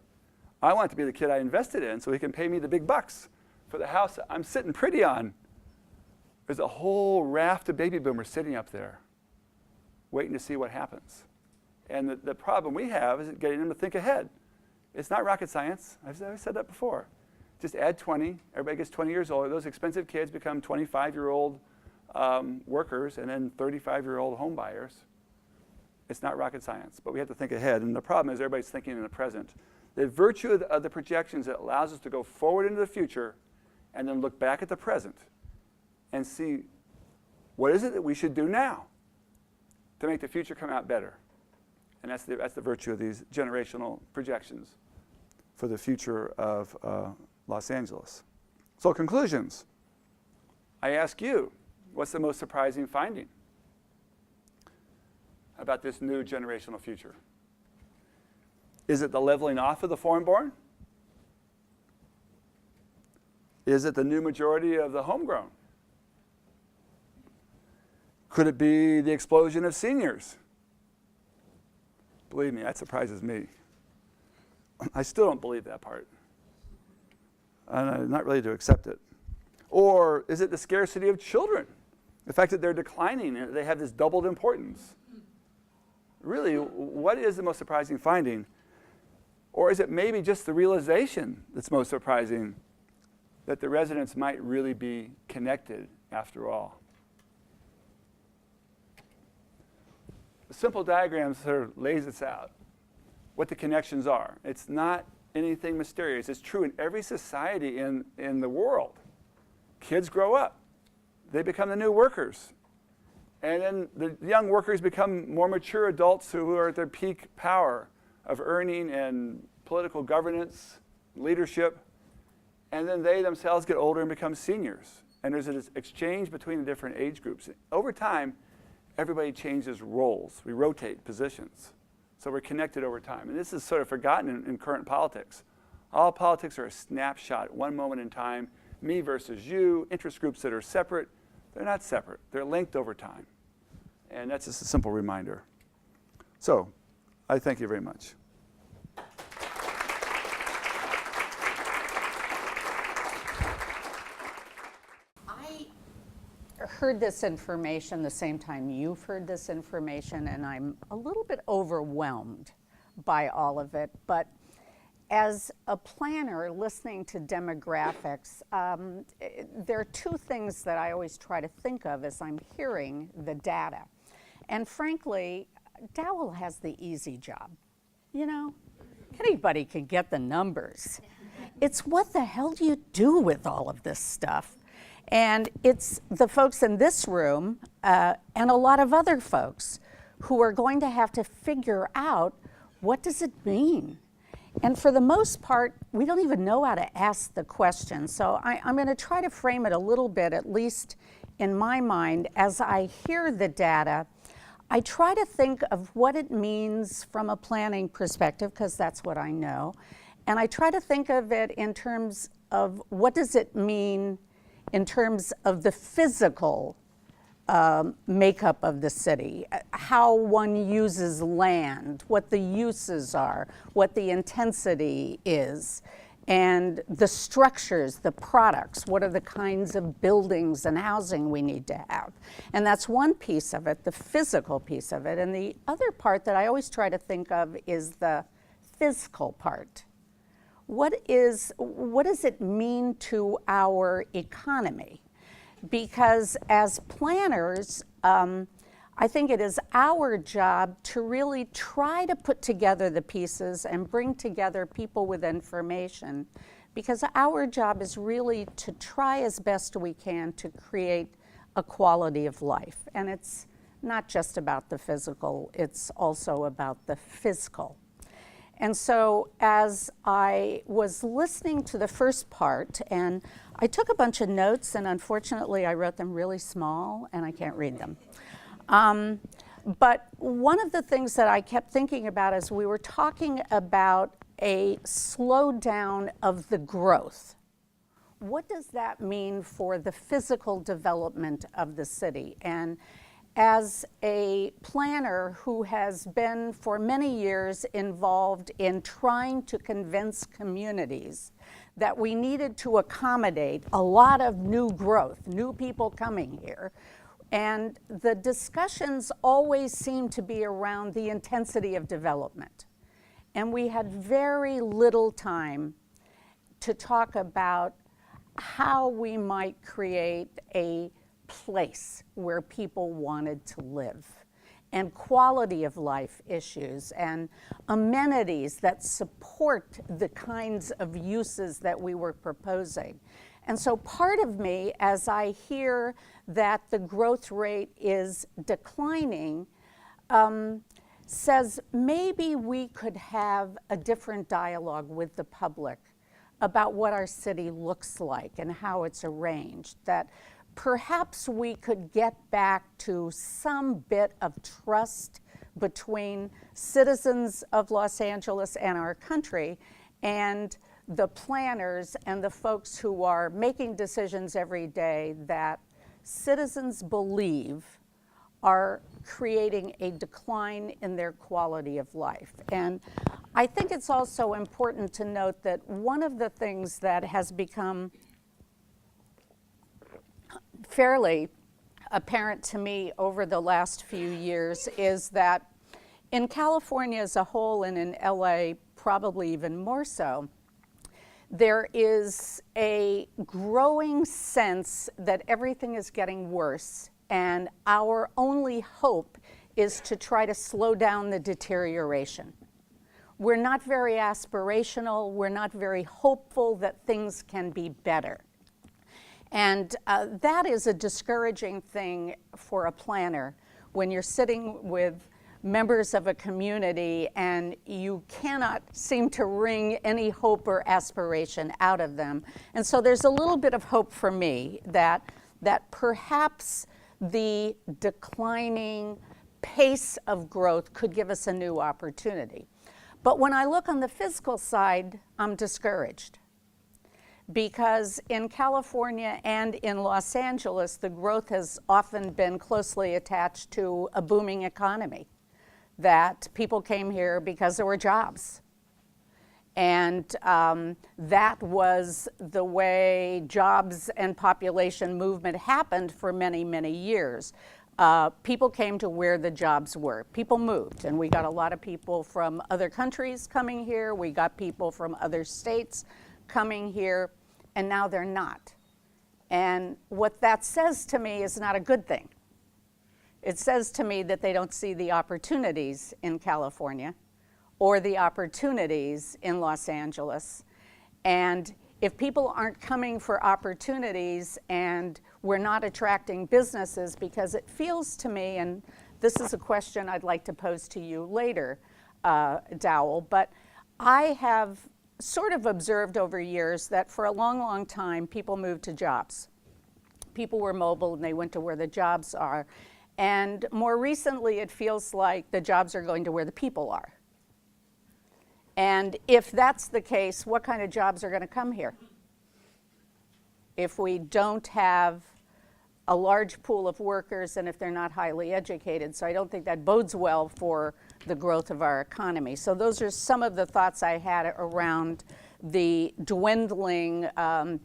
I want it to be the kid I invested in so he can pay me the big bucks for the house I'm sitting pretty on. There's a whole raft of baby boomers sitting up there waiting to see what happens. And the problem we have is getting them to think ahead. It's not rocket science. I've said that before. Just add 20. Everybody gets 20 years old. Those expensive kids become 25-year-old workers and then 35-year-old home buyers. It's not rocket science, but we have to think ahead. And the problem is everybody's thinking in the present. The virtue of the projections that allows us to go forward into the future and then look back at the present and see what is it that we should do now to make the future come out better. And that's the virtue of these generational projections for the future of Los Angeles. So conclusions. I ask you, what's the most surprising finding about this new generational future? Is it the leveling off of the foreign-born? Is it the new majority of the homegrown? Could it be the explosion of seniors? Believe me, that surprises me. I still don't believe that part. And I'm not ready to accept it. Or is it the scarcity of children? The fact that they're declining and they have this doubled importance. Really, what is the most surprising finding? Or is it maybe just the realization that's most surprising, that the residents might really be connected after all? The simple diagram sort of lays this out, what the connections are. It's not anything mysterious. It's true in every society in the world. Kids grow up. They become the new workers. And then the young workers become more mature adults who are at their peak power of earning and political governance, leadership. And then they themselves get older and become seniors. And there's this exchange between the different age groups. Over time, everybody changes roles. We rotate positions. So we're connected over time. And this is sort of forgotten in current politics. All politics are a snapshot at one moment in time. Me versus you, interest groups that are separate. They're not separate. They're linked over time. And that's just a simple reminder. So I thank you very much. Heard this information the same time you've heard this information, and I'm a little bit overwhelmed by all of it. But as a planner listening to demographics, there are two things that I always try to think of as I'm hearing the data. And frankly, Dowell has the easy job. You know, anybody can get the numbers. It's what the hell do you do with all of this stuff? And it's the folks in this room and a lot of other folks who are going to have to figure out, what does it mean? And for the most part, we don't even know how to ask the question. So I'm going to try to frame it a little bit, at least in my mind. As I hear the data, I try to think of what it means from a planning perspective, because that's what I know. And I try to think of it in terms of, what does it mean in terms of the physical makeup of the city, how one uses land, what the uses are, what the intensity is, and the structures, the products, what are the kinds of buildings and housing we need to have. And that's one piece of it, the physical piece of it. And the other part that I always try to think of is the fiscal part. What does it mean to our economy? Because as planners, I think it is our job to really try to put together the pieces and bring together people with information, because our job is really to try as best we can to create a quality of life. And it's not just about the physical, it's also about the fiscal. And so as I was listening to the first part, and I took a bunch of notes, and unfortunately I wrote them really small and I can't read them. But one of the things that I kept thinking about as we were talking about a slowdown of the growth, what does that mean for the physical development of the city? And as a planner who has been for many years involved in trying to convince communities that we needed to accommodate a lot of new growth, new people coming here, and the discussions always seem to be around the intensity of development. And we had very little time to talk about how we might create a place where people wanted to live, and quality of life issues and amenities that support the kinds of uses that we were proposing. And so part of me, as I hear that the growth rate is declining, says maybe we could have a different dialogue with the public about what our city looks like and how it's arranged, that perhaps we could get back to some bit of trust between citizens of Los Angeles and our country and the planners and the folks who are making decisions every day that citizens believe are creating a decline in their quality of life. And I think it's also important to note that one of the things that has become fairly apparent to me over the last few years is that in California as a whole, and in LA probably even more so, there is a growing sense that everything is getting worse, and our only hope is to try to slow down the deterioration. We're not very aspirational, we're not very hopeful that things can be better. And that is a discouraging thing for a planner when you're sitting with members of a community and you cannot seem to wring any hope or aspiration out of them. And so there's a little bit of hope for me that perhaps the declining pace of growth could give us a new opportunity. But when I look on the physical side, I'm discouraged. Because in California and in Los Angeles, the growth has often been closely attached to a booming economy, that people came here because there were jobs. And that was the way jobs and population movement happened for many, many years. People came to where the jobs were. People moved, and we got a lot of people from other countries coming here. We got people from other states coming here, and now they're not. And what that says to me is not a good thing. It says to me that they don't see the opportunities in California or the opportunities in Los Angeles. And if people aren't coming for opportunities and we're not attracting businesses, because it feels to me, and this is a question I'd like to pose to you later, Dowell, but I have sort of observed over years that for a long, long time, people moved to jobs. People were mobile and they went to where the jobs are. And more recently, it feels like the jobs are going to where the people are. And if that's the case, what kind of jobs are going to come here? If we don't have a large pool of workers and if they're not highly educated. So I don't think that bodes well for the growth of our economy. So those are some of the thoughts I had around the dwindling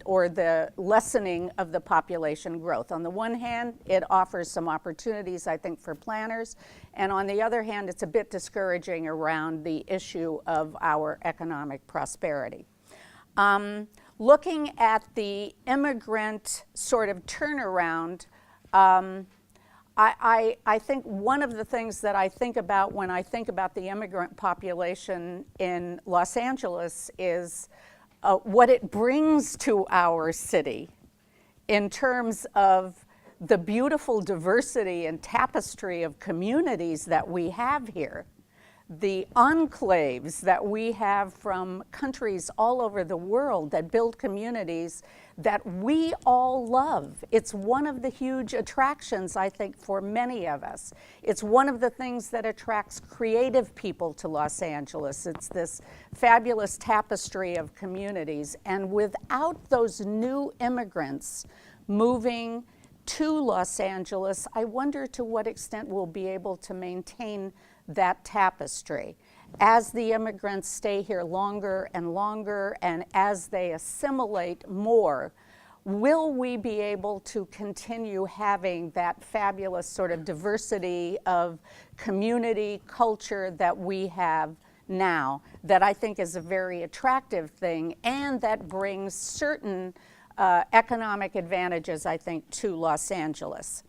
or the lessening of the population growth. On the one hand, it offers some opportunities, I think, for planners. And on the other hand, it's a bit discouraging around the issue of our economic prosperity. Looking at the immigrant sort of turnaround, I think one of the things that I think about when I think about the immigrant population in Los Angeles is what it brings to our city in terms of the beautiful diversity and tapestry of communities that we have here the enclaves that we have from countries all over the world that build communities that we all love. It's one of the huge attractions, I think, for many of us. It's one of the things that attracts creative people to Los Angeles. It's this fabulous tapestry of communities. And without those new immigrants moving to Los Angeles, I wonder to what extent we'll be able to maintain that tapestry. As the immigrants stay here longer and longer, and as they assimilate more, will we be able to continue having that fabulous sort of diversity of community culture that we have now, that I think is a very attractive thing, and that brings certain economic advantages, I think, to Los Angeles.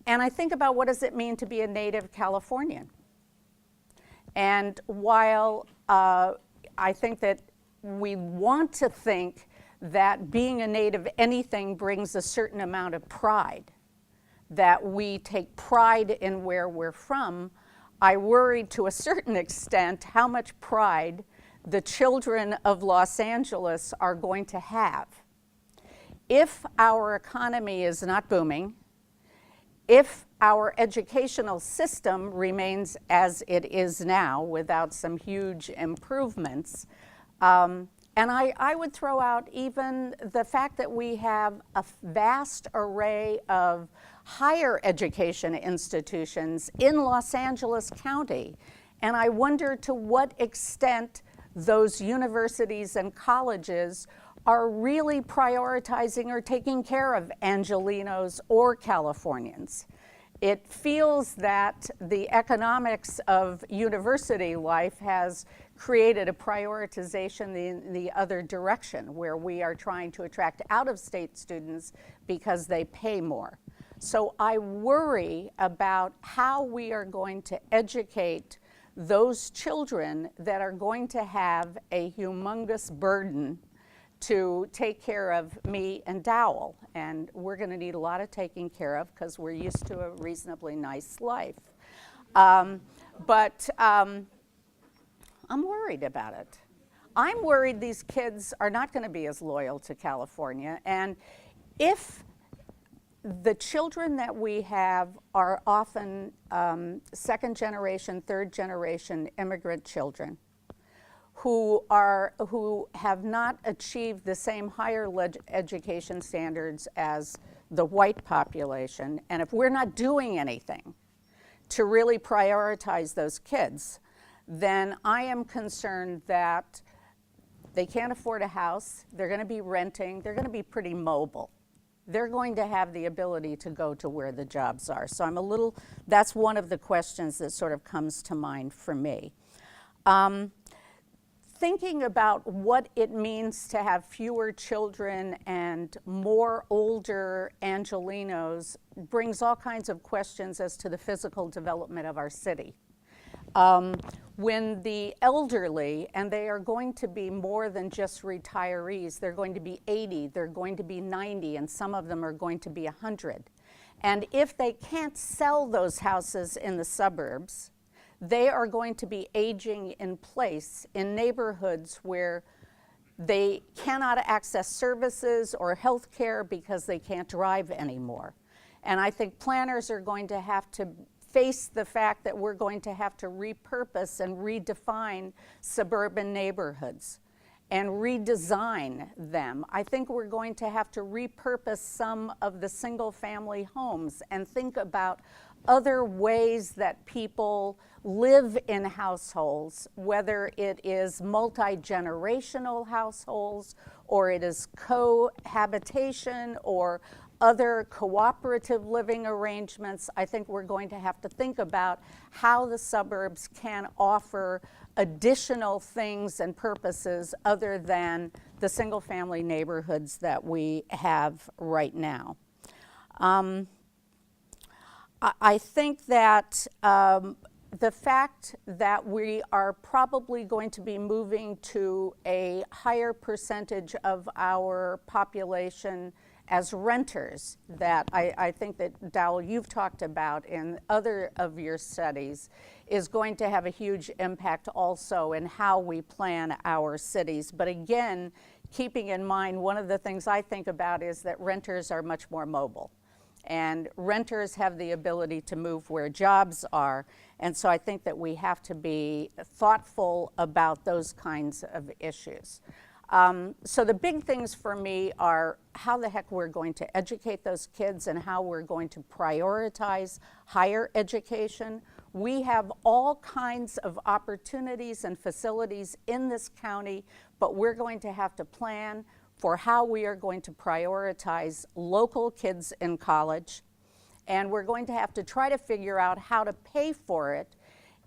And I think about, what does it mean to be a native Californian? And while I think that we want to think that being a native anything brings a certain amount of pride, that we take pride in where we're from, I worry to a certain extent how much pride the children of Los Angeles are going to have. If our economy is not booming, if our educational system remains as it is now without some huge improvements, and I would throw out even the fact that we have a vast array of higher education institutions in Los Angeles County, and I wonder to what extent those universities and colleges are really prioritizing or taking care of Angelenos or Californians. It feels that the economics of university life has created a prioritization in the other direction, where we are trying to attract out-of-state students because they pay more. So I worry about how we are going to educate those children that are going to have a humongous burden to take care of me and Dowell. And we're going to need a lot of taking care of because we're used to a reasonably nice life. But I'm worried about it. I'm worried these kids are not going to be as loyal to California. And if the children that we have are often second generation, third generation immigrant children who have not achieved the same higher education standards as the white population, and if we're not doing anything to really prioritize those kids, then I am concerned that they can't afford a house, they're going to be renting, they're going to be pretty mobile. They're going to have the ability to go to where the jobs are. So that's one of the questions that sort of comes to mind for me. Thinking about what it means to have fewer children and more older Angelenos brings all kinds of questions as to the physical development of our city. When the elderly, and they are going to be more than just retirees, they're going to be 80, they're going to be 90, and some of them are going to be 100. And if they can't sell those houses in the suburbs, they are going to be aging in place in neighborhoods where they cannot access services or health care because they can't drive anymore. And I think planners are going to have to face the fact that we're going to have to repurpose and redefine suburban neighborhoods and redesign them. I think we're going to have to repurpose some of the single-family homes and think about other ways that people live in households, whether it is multi-generational households or it is cohabitation or other cooperative living arrangements. I think we're going to have to think about how the suburbs can offer additional things and purposes other than the single-family neighborhoods that we have right now. I think that the fact that we are probably going to be moving to a higher percentage of our population as renters that I think that, Dowell, you've talked about in other of your studies is going to have a huge impact also in how we plan our cities. But again, keeping in mind, one of the things I think about is that renters are much more mobile. And renters have the ability to move where jobs are. And so I think that we have to be thoughtful about those kinds of issues. So the big things for me are how the heck we're going to educate those kids and how we're going to prioritize higher education. We have all kinds of opportunities and facilities in this county, but we're going to have to plan for how we are going to prioritize local kids in college. And we're going to have to try to figure out how to pay for it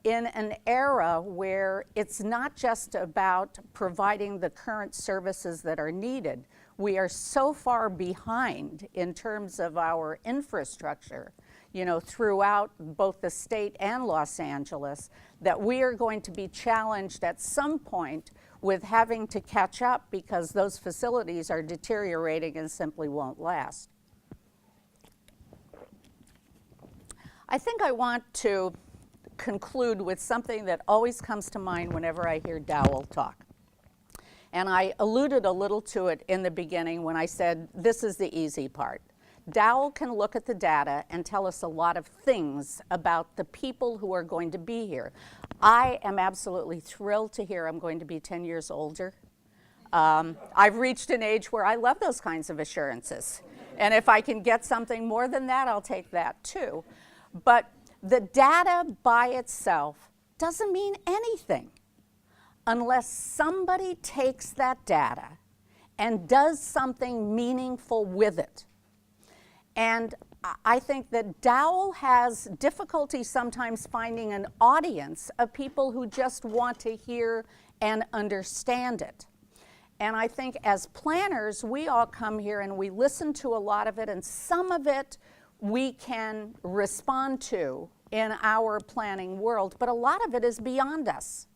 in an era where it's not just about providing the current services that are needed. We are so far behind in terms of our infrastructure, you know, throughout both the state and Los Angeles, that we are going to be challenged at some point with having to catch up because those facilities are deteriorating and simply won't last. I think I want to conclude with something that always comes to mind whenever I hear Dowell talk. And I alluded a little to it in the beginning when I said this is the easy part. Dowell can look at the data and tell us a lot of things about the people who are going to be here. I am absolutely thrilled to hear I'm going to be 10 years older. I've reached an age where I love those kinds of assurances. And if I can get something more than that, I'll take that too. But the data by itself doesn't mean anything unless somebody takes that data and does something meaningful with it. And I think that Dowell has difficulty sometimes finding an audience of people who just want to hear and understand it. And I think as planners, we all come here and we listen to a lot of it, and some of it we can respond to in our planning world, but a lot of it is beyond us.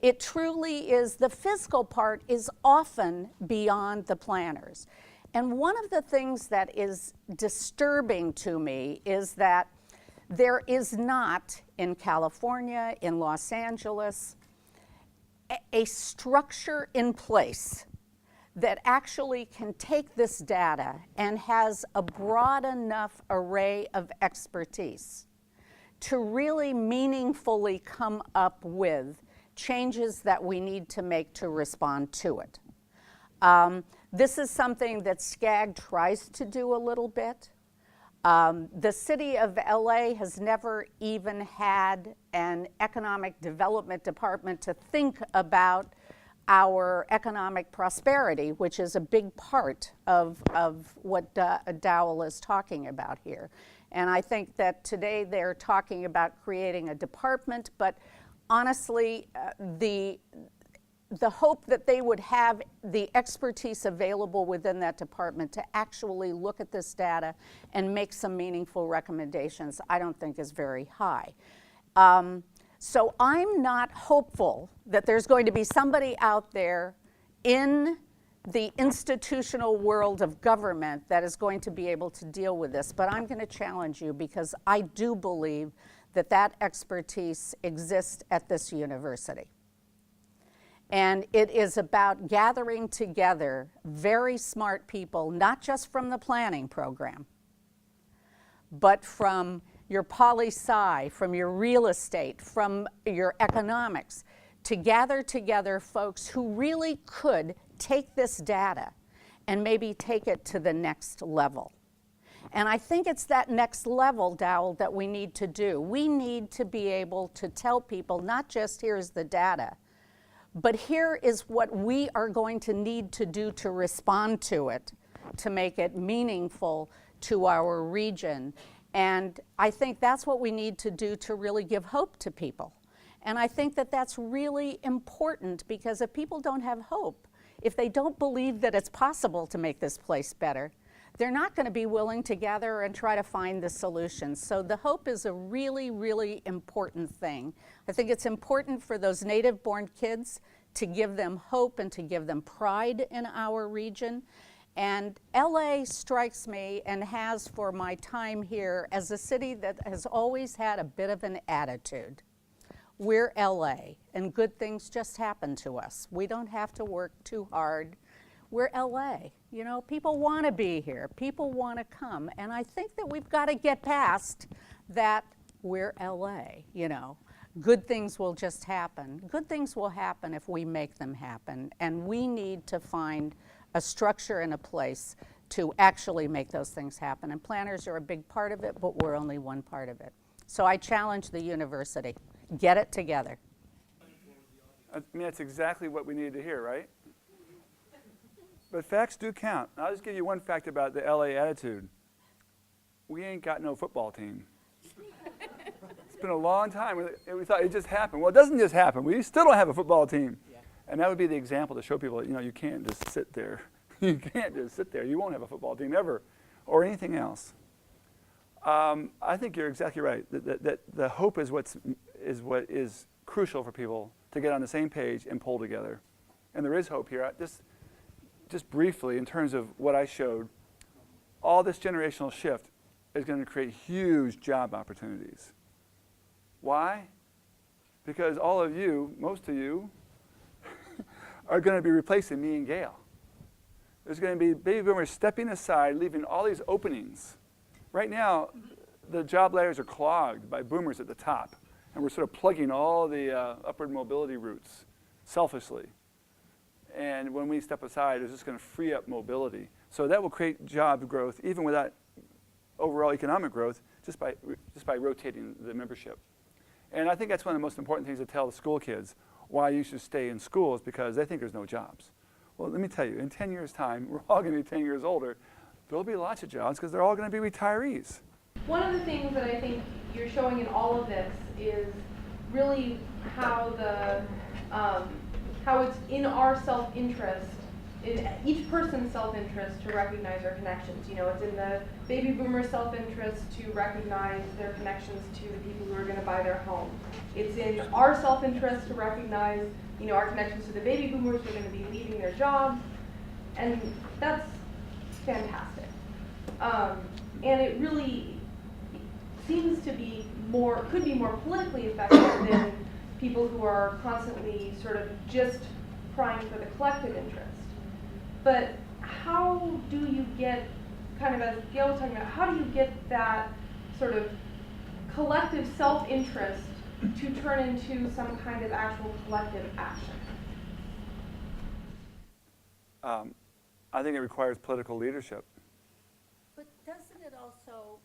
It truly is, the physical part is often beyond the planners. And one of the things that is disturbing to me is that there is not, in California, in Los Angeles, a structure in place that actually can take this data and has a broad enough array of expertise to really meaningfully come up with changes that we need to make to respond to it. This is something that SCAG tries to do a little bit. The city of LA has never even had an economic development department to think about our economic prosperity, which is a big part of what Dowell is talking about here. And I think that today they're talking about creating a department, but honestly, the hope that they would have the expertise available within that department to actually look at this data and make some meaningful recommendations, I don't think is very high. So I'm not hopeful that there's going to be somebody out there in the institutional world of government that is going to be able to deal with this, but I'm going to challenge you because I do believe that that expertise exists at this university. And it is about gathering together very smart people, not just from the planning program, but from your poli-sci, from your real estate, from your economics, to gather together folks who really could take this data and maybe take it to the next level. And I think it's that next level, Dowell, that we need to do. We need to be able to tell people not just here's the data, but here is what we are going to need to do to respond to it, to make it meaningful to our region. And I think that's what we need to do to really give hope to people. And I think that that's really important because if people don't have hope, if they don't believe that it's possible to make this place better, they're not going to be willing to gather and try to find the solutions. So the hope is a really, really important thing. I think it's important for those native-born kids to give them hope and to give them pride in our region. And LA strikes me, and has for my time here, as a city that has always had a bit of an attitude. We're LA, and good things just happen to us. We don't have to work too hard. We're LA. You know, people want to be here. People want to come. And I think that we've got to get past that we're LA, you know. Good things will just happen. Good things will happen if we make them happen. And we need to find a structure and a place to actually make those things happen. And planners are a big part of it, but we're only one part of it. So I challenge the university. Get it together. I mean, that's exactly what we need to hear, right? But facts do count. I'll just give you one fact about the LA attitude. We ain't got no football team. It's been a long time. We thought it just happened. Well, it doesn't just happen. We still don't have a football team. Yeah. And that would be the example to show people, you know, you can't just sit there. You can't just sit there. You won't have a football team ever, or anything else. I think you're exactly right. That the hope is what is crucial for people to get on the same page and pull together. And there is hope here. Just briefly, in terms of what I showed, all this generational shift is going to create huge job opportunities. Why? Because all of you, most of you, are going to be replacing me and Gail. There's going to be baby boomers stepping aside, leaving all these openings. Right now, the job ladders are clogged by boomers at the top, and we're sort of plugging all the upward mobility routes selfishly. And when we step aside, it's just going to free up mobility. So that will create job growth, even without overall economic growth, just by rotating the membership. And I think that's one of the most important things to tell the school kids, why you should stay in schools, because they think there's no jobs. Well, let me tell you, in 10 years' time, we're all going to be 10 years older. There'll be lots of jobs because they're all going to be retirees. One of the things that I think you're showing in all of this is really how how it's in our self-interest, in each person's self-interest to recognize their connections. You know, it's in the baby boomer self-interest to recognize their connections to the people who are going to buy their home. It's in our self-interest to recognize, you know, our connections to the baby boomers who are going to be leaving their jobs, and that's fantastic. And it really seems to be could be more politically effective than people who are constantly sort of just crying for the collective interest. But how do you get, kind of as Gail was talking about, how do you get that sort of collective self-interest to turn into some kind of actual collective action? I think it requires political leadership. But doesn't it also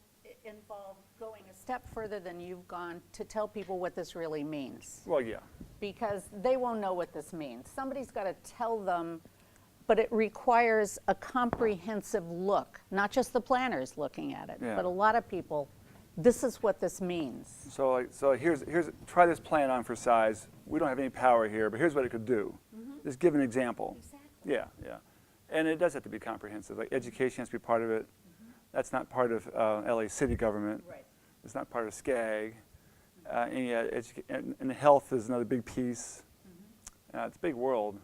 involve going a step further than you've gone to tell people what this really means? Well, yeah. Because they won't know what this means. Somebody's got to tell them, but it requires a comprehensive look, not just the planners looking at it, Yeah. but a lot of people. This is what this means. So here's try this plan on for size. We don't have any power here, but here's what it could do. Mm-hmm. Just give an example. Exactly. Yeah, yeah. And it does have to be comprehensive. Like education has to be part of it. Mm-hmm. That's not part of LA city government. Right. It's not part of SCAG. And health is another big piece. Mm-hmm. It's a big world.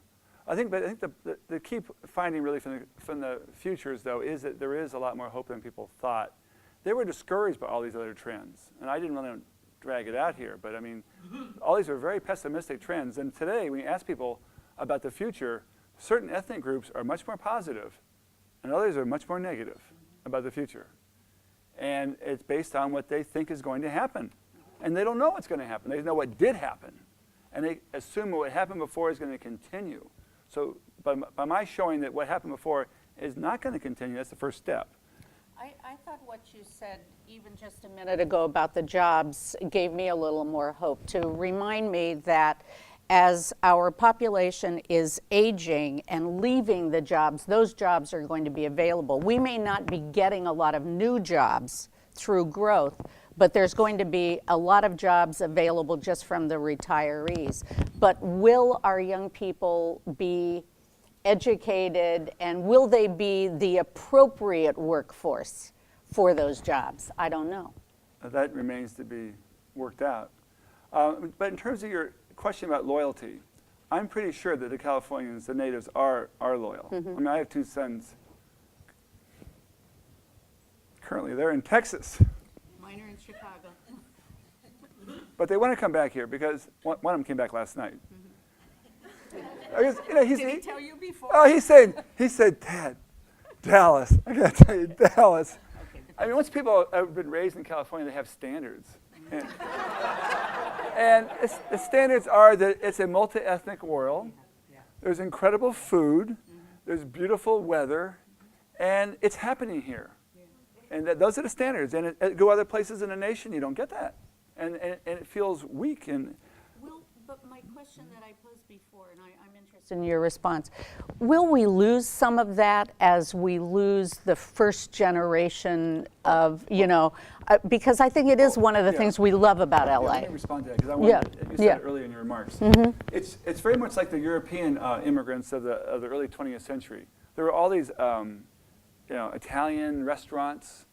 I think the key finding really from the futures, though, is that there is a lot more hope than people thought. They were discouraged by all these other trends. And I didn't really want to drag it out here, but I mean, all these are very pessimistic trends. And today, when you ask people about the future, certain ethnic groups are much more positive, and others are much more negative about the future. And it's based on what they think is going to happen. And they don't know what's going to happen. They know what did happen. And they assume what happened before is going to continue. So by my showing that what happened before is not going to continue, that's the first step. I thought what you said even just a minute ago about the jobs gave me a little more hope, to remind me that as our population is aging and leaving the jobs, those jobs are going to be available. We may not be getting a lot of new jobs through growth, but there's going to be a lot of jobs available just from the retirees. But will our young people be educated, and will they be the appropriate workforce for those jobs? I don't know. That remains to be worked out. But in terms of your question about loyalty, I'm pretty sure that the Californians, the natives, are loyal. Mm-hmm. I mean, I have two sons currently. They're in Texas. Mine are in Chicago. But they want to come back here because one of them came back last night. I guess, you know, Did he tell you before? oh, he said, Dad, Dallas. I got to tell you, Dallas. Okay, I mean, once people have been raised in California, they have standards. And the standards are that it's a multi-ethnic world. There's incredible food. There's beautiful weather. And it's happening here. And those are the standards. And go other places in the nation, you don't get that. And it feels weak. And but my question that I posed before, and I'm interested in your response, will we lose some of that as we lose the first generation of, because I think it is one of the things we love about LA. Let me respond to that, because you said it earlier in your remarks. It's very much like the European immigrants of the early 20th century. There were all these Italian restaurants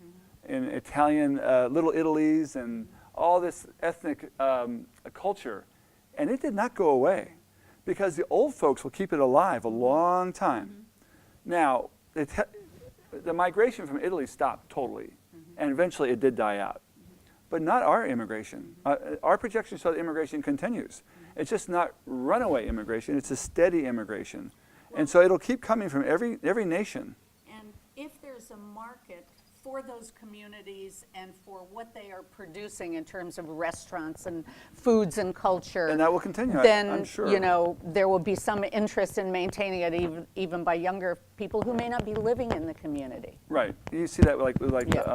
and Italian Little Italies and all this ethnic culture. And it did not go away because the old folks will keep it alive a long time. Now, the migration from Italy stopped totally, and eventually it did die out. But not our immigration. Our projections show that immigration continues. It's just not runaway immigration, it's a steady immigration. And so it'll keep coming from every nation. And if there's a market for those communities and for what they are producing in terms of restaurants and foods and culture. And that will continue, then, I'm sure. There will be some interest in maintaining it even by younger people who may not be living in the community. Right. You see that like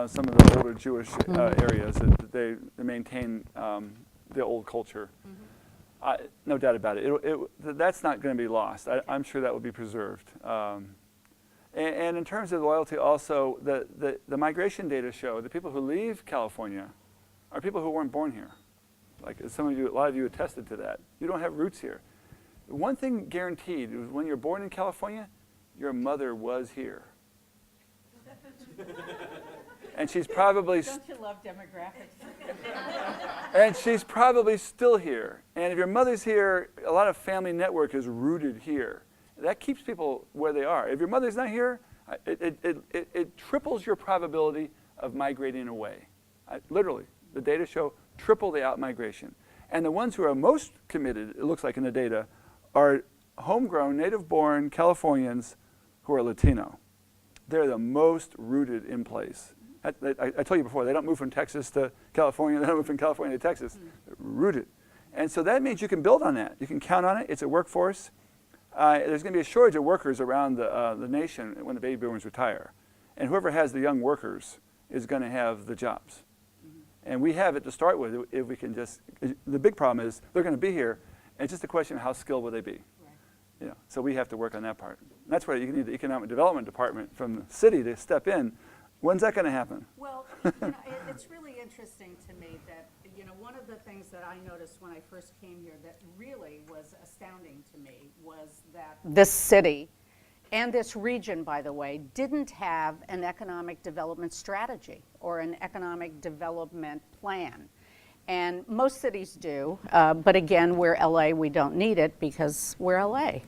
some of the older Jewish areas, that they maintain the old culture. No doubt about it. That's not going to be lost. I'm sure that will be preserved. And in terms of loyalty also, the migration data show the people who leave California are people who weren't born here. Like a lot of you attested to that. You don't have roots here. One thing guaranteed is when you're born in California, your mother was here. And she's probably... Don't you love demographics? And she's probably still here. And if your mother's here, a lot of family network is rooted here. That keeps people where they are. If your mother's not here, it triples your probability of migrating away. Literally, the data show triple the out-migration. And the ones who are most committed, it looks like in the data, are homegrown, native-born Californians who are Latino. They're the most rooted in place. I told you before, they don't move from Texas to California, they don't move from California to Texas. They're rooted. And so that means you can build on that. You can count on it. It's a workforce. There's going to be a shortage of workers around the nation when the baby boomers retire. And whoever has the young workers is going to have the jobs. And we have it to start with if we can just, the big problem is they're going to be here, and it's just a question of how skilled will they be. Right. So we have to work on that part. And that's where you need the Economic Development Department from the city to step in. When's that going to happen? Well, it's really interesting to me that, one of the things that I noticed when I first came here that really was astounding to me was that this city and this region, by the way, didn't have an economic development strategy or an economic development plan. And most cities do, but again, we're LA, we don't need it because we're LA.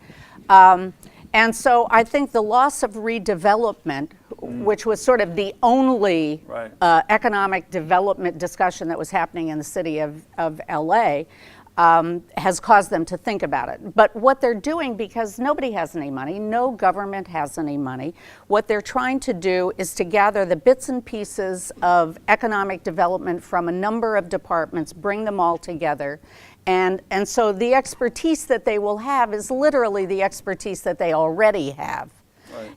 And so I think the loss of redevelopment, which was sort of the only economic development discussion that was happening in the city of LA, has caused them to think about it. But what they're doing, because nobody has any money, no government has any money, what they're trying to do is to gather the bits and pieces of economic development from a number of departments, bring them all together. And so the expertise that they will have is literally the expertise that they already have.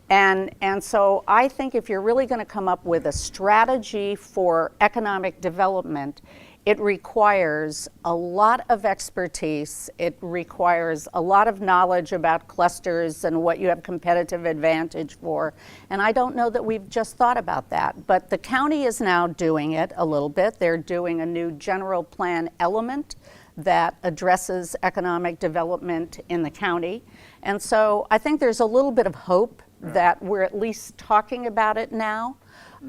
Right. And so I think if you're really going to come up with a strategy for economic development, it requires a lot of expertise. It requires a lot of knowledge about clusters and what you have competitive advantage for. And I don't know that we've just thought about that. But the county is now doing it a little bit. They're doing a new general plan element that addresses economic development in the county. And so I think there's a little bit of hope that we're at least talking about it now.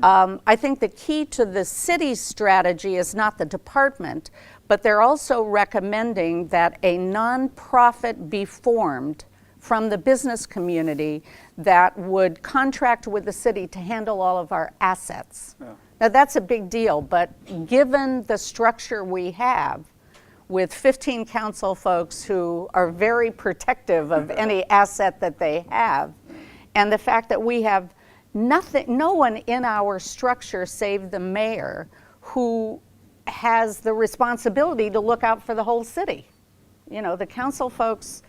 I think the key to the city's strategy is not the department, but they're also recommending that a nonprofit be formed from the business community that would contract with the city to handle all of our assets. Yeah. Now that's a big deal, but given the structure we have with 15 council folks who are very protective of any asset that they have, and the fact that we have no one in our structure save the mayor who has the responsibility to look out for the whole city. You know, the council folks,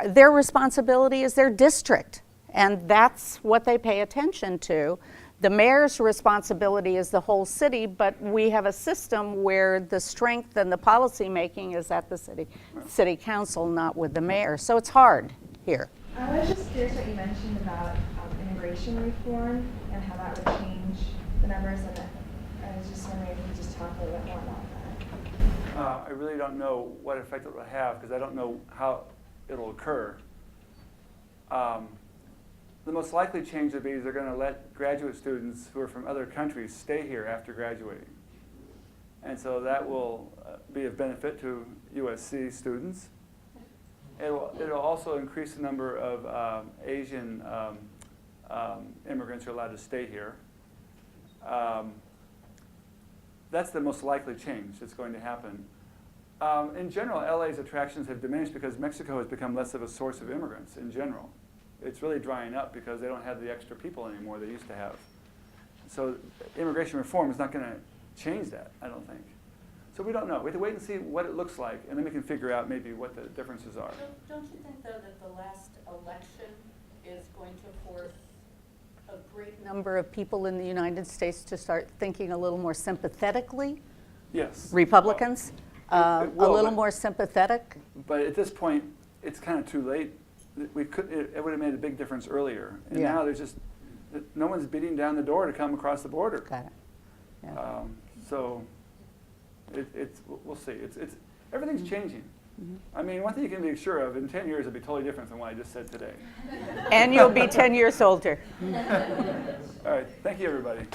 their responsibility is their district, and that's what they pay attention to. The mayor's responsibility is the whole city, but we have a system where the strength and the policy making is at the city council, not with the mayor. So it's hard here. I was just curious what you mentioned about immigration reform and how that would change the numbers, and I was just wondering if you could just talk a little bit more about that. I really don't know what effect it will have because I don't know how it'll occur. The most likely change would be they're going to let graduate students who are from other countries stay here after graduating. And so that will be of benefit to USC students. It'll also increase the number of Asian immigrants who are allowed to stay here. That's the most likely change that's going to happen. In general, LA's attractions have diminished because Mexico has become less of a source of immigrants in general. It's really drying up because they don't have the extra people anymore they used to have. So immigration reform is not going to change that, I don't think. So we don't know. We have to wait and see what it looks like, and then we can figure out maybe what the differences are. Don't you think, though, that the last election is going to force a great number of people in the United States to start thinking a little more sympathetically? Yes. Republicans? Well, a little more sympathetic? But at this point, it's kind of too late. It would have made a big difference earlier. And Yeah. now there's just, no one's beating down the door to come across the border. Got it. Yeah. So we'll see. Everything's changing. I mean, one thing you can be sure of, in 10 years it'll be totally different than what I just said today. And you'll be 10 years older. All right, thank you everybody.